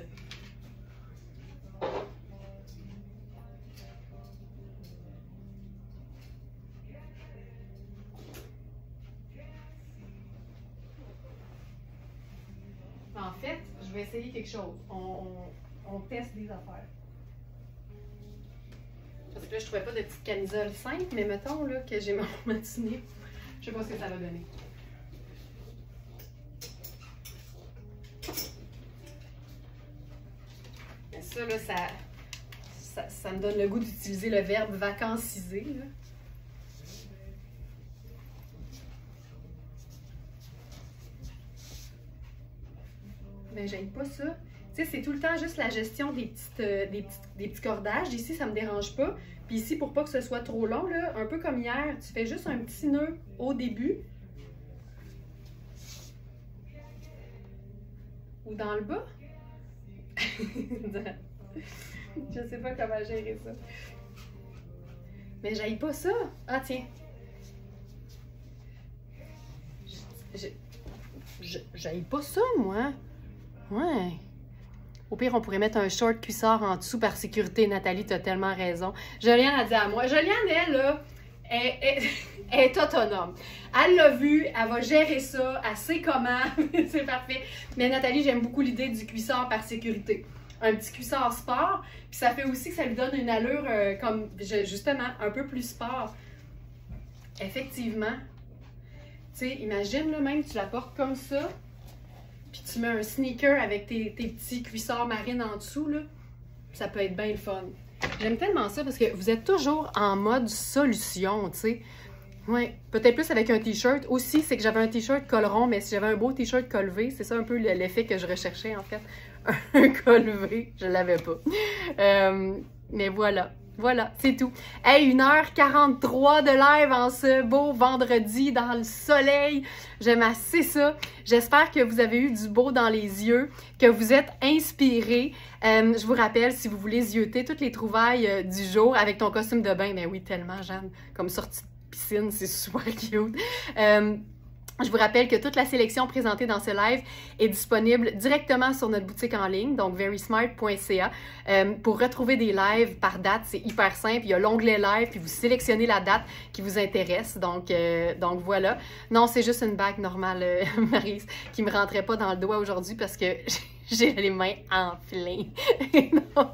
En fait, je vais essayer quelque chose. On teste des affaires. Parce que là, je trouvais pas de petite camisole simple, mais mettons là, que j'ai mon matinée. Je sais pas ce que ça va donner. Mais ça, là, ça me donne le goût d'utiliser le verbe vacanciser, là. Mais j'aime pas ça. Tu sais, c'est tout le temps juste la gestion des petits cordages. Ici, ça me dérange pas. Puis ici, pour pas que ce soit trop long, là, un peu comme hier, tu fais juste un petit nœud au début. Ou dans le bas. Je sais pas comment gérer ça. Mais j'aille pas ça. Ah, tiens. J'aille pas ça, moi. Ouais. Au pire, on pourrait mettre un short cuissard en dessous par sécurité. Nathalie, tu as tellement raison. Joliane a dit à moi. Joliane, elle, là, elle est autonome. Elle l'a vu, elle va gérer ça, elle sait comment. C'est parfait. Mais Nathalie, j'aime beaucoup l'idée du cuissard par sécurité. Un petit cuissard sport. Puis ça fait aussi que ça lui donne une allure comme, justement, un peu plus sport. Effectivement. Tu sais, imagine, là, même, tu la portes comme ça. Puis tu mets un sneaker avec tes petits cuissards marines en dessous, là. Ça peut être bien le fun. J'aime tellement ça parce que vous êtes toujours en mode solution, tu sais. Ouais, peut-être plus avec un t-shirt. Aussi, c'est que j'avais un t-shirt col rond, mais si j'avais un beau t-shirt col V, c'est ça un peu l'effet que je recherchais, en fait. Un col V, je l'avais pas. Mais voilà. Voilà, c'est tout. Hey, 1h43 de live en ce beau vendredi dans le soleil. J'aime assez ça. J'espère que vous avez eu du beau dans les yeux, que vous êtes inspirés. Je vous rappelle, si vous voulez zioter toutes les trouvailles du jour avec ton costume de bain, mais oui, tellement, Jeanne, comme sortie de piscine, c'est super cute. Je vous rappelle que toute la sélection présentée dans ce live est disponible directement sur notre boutique en ligne, donc verysmart.ca. Pour retrouver des lives par date, c'est hyper simple. Il y a l'onglet live, puis vous sélectionnez la date qui vous intéresse. Donc voilà. Non, c'est juste une bague normale, Maryse, qui me rentrait pas dans le doigt aujourd'hui parce que j'ai les mains enflées. Non,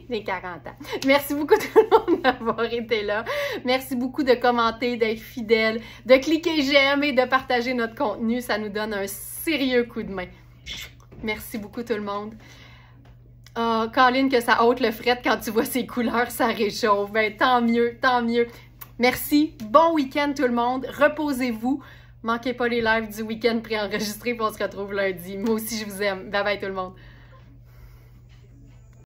j'ai 40 ans. Merci beaucoup tout le monde d'avoir été là. Merci beaucoup de commenter, d'être fidèle, de cliquer j'aime et de partager notre contenu. Ça nous donne un sérieux coup de main. Merci beaucoup tout le monde. Oh, Colin, que ça ôte le fret quand tu vois ces couleurs, ça réchauffe. Ben, tant mieux, tant mieux. Merci. Bon week-end tout le monde. Reposez-vous. Manquez pas les lives du week-end préenregistrés, puis on se retrouve lundi. Moi aussi, je vous aime. Bye bye tout le monde.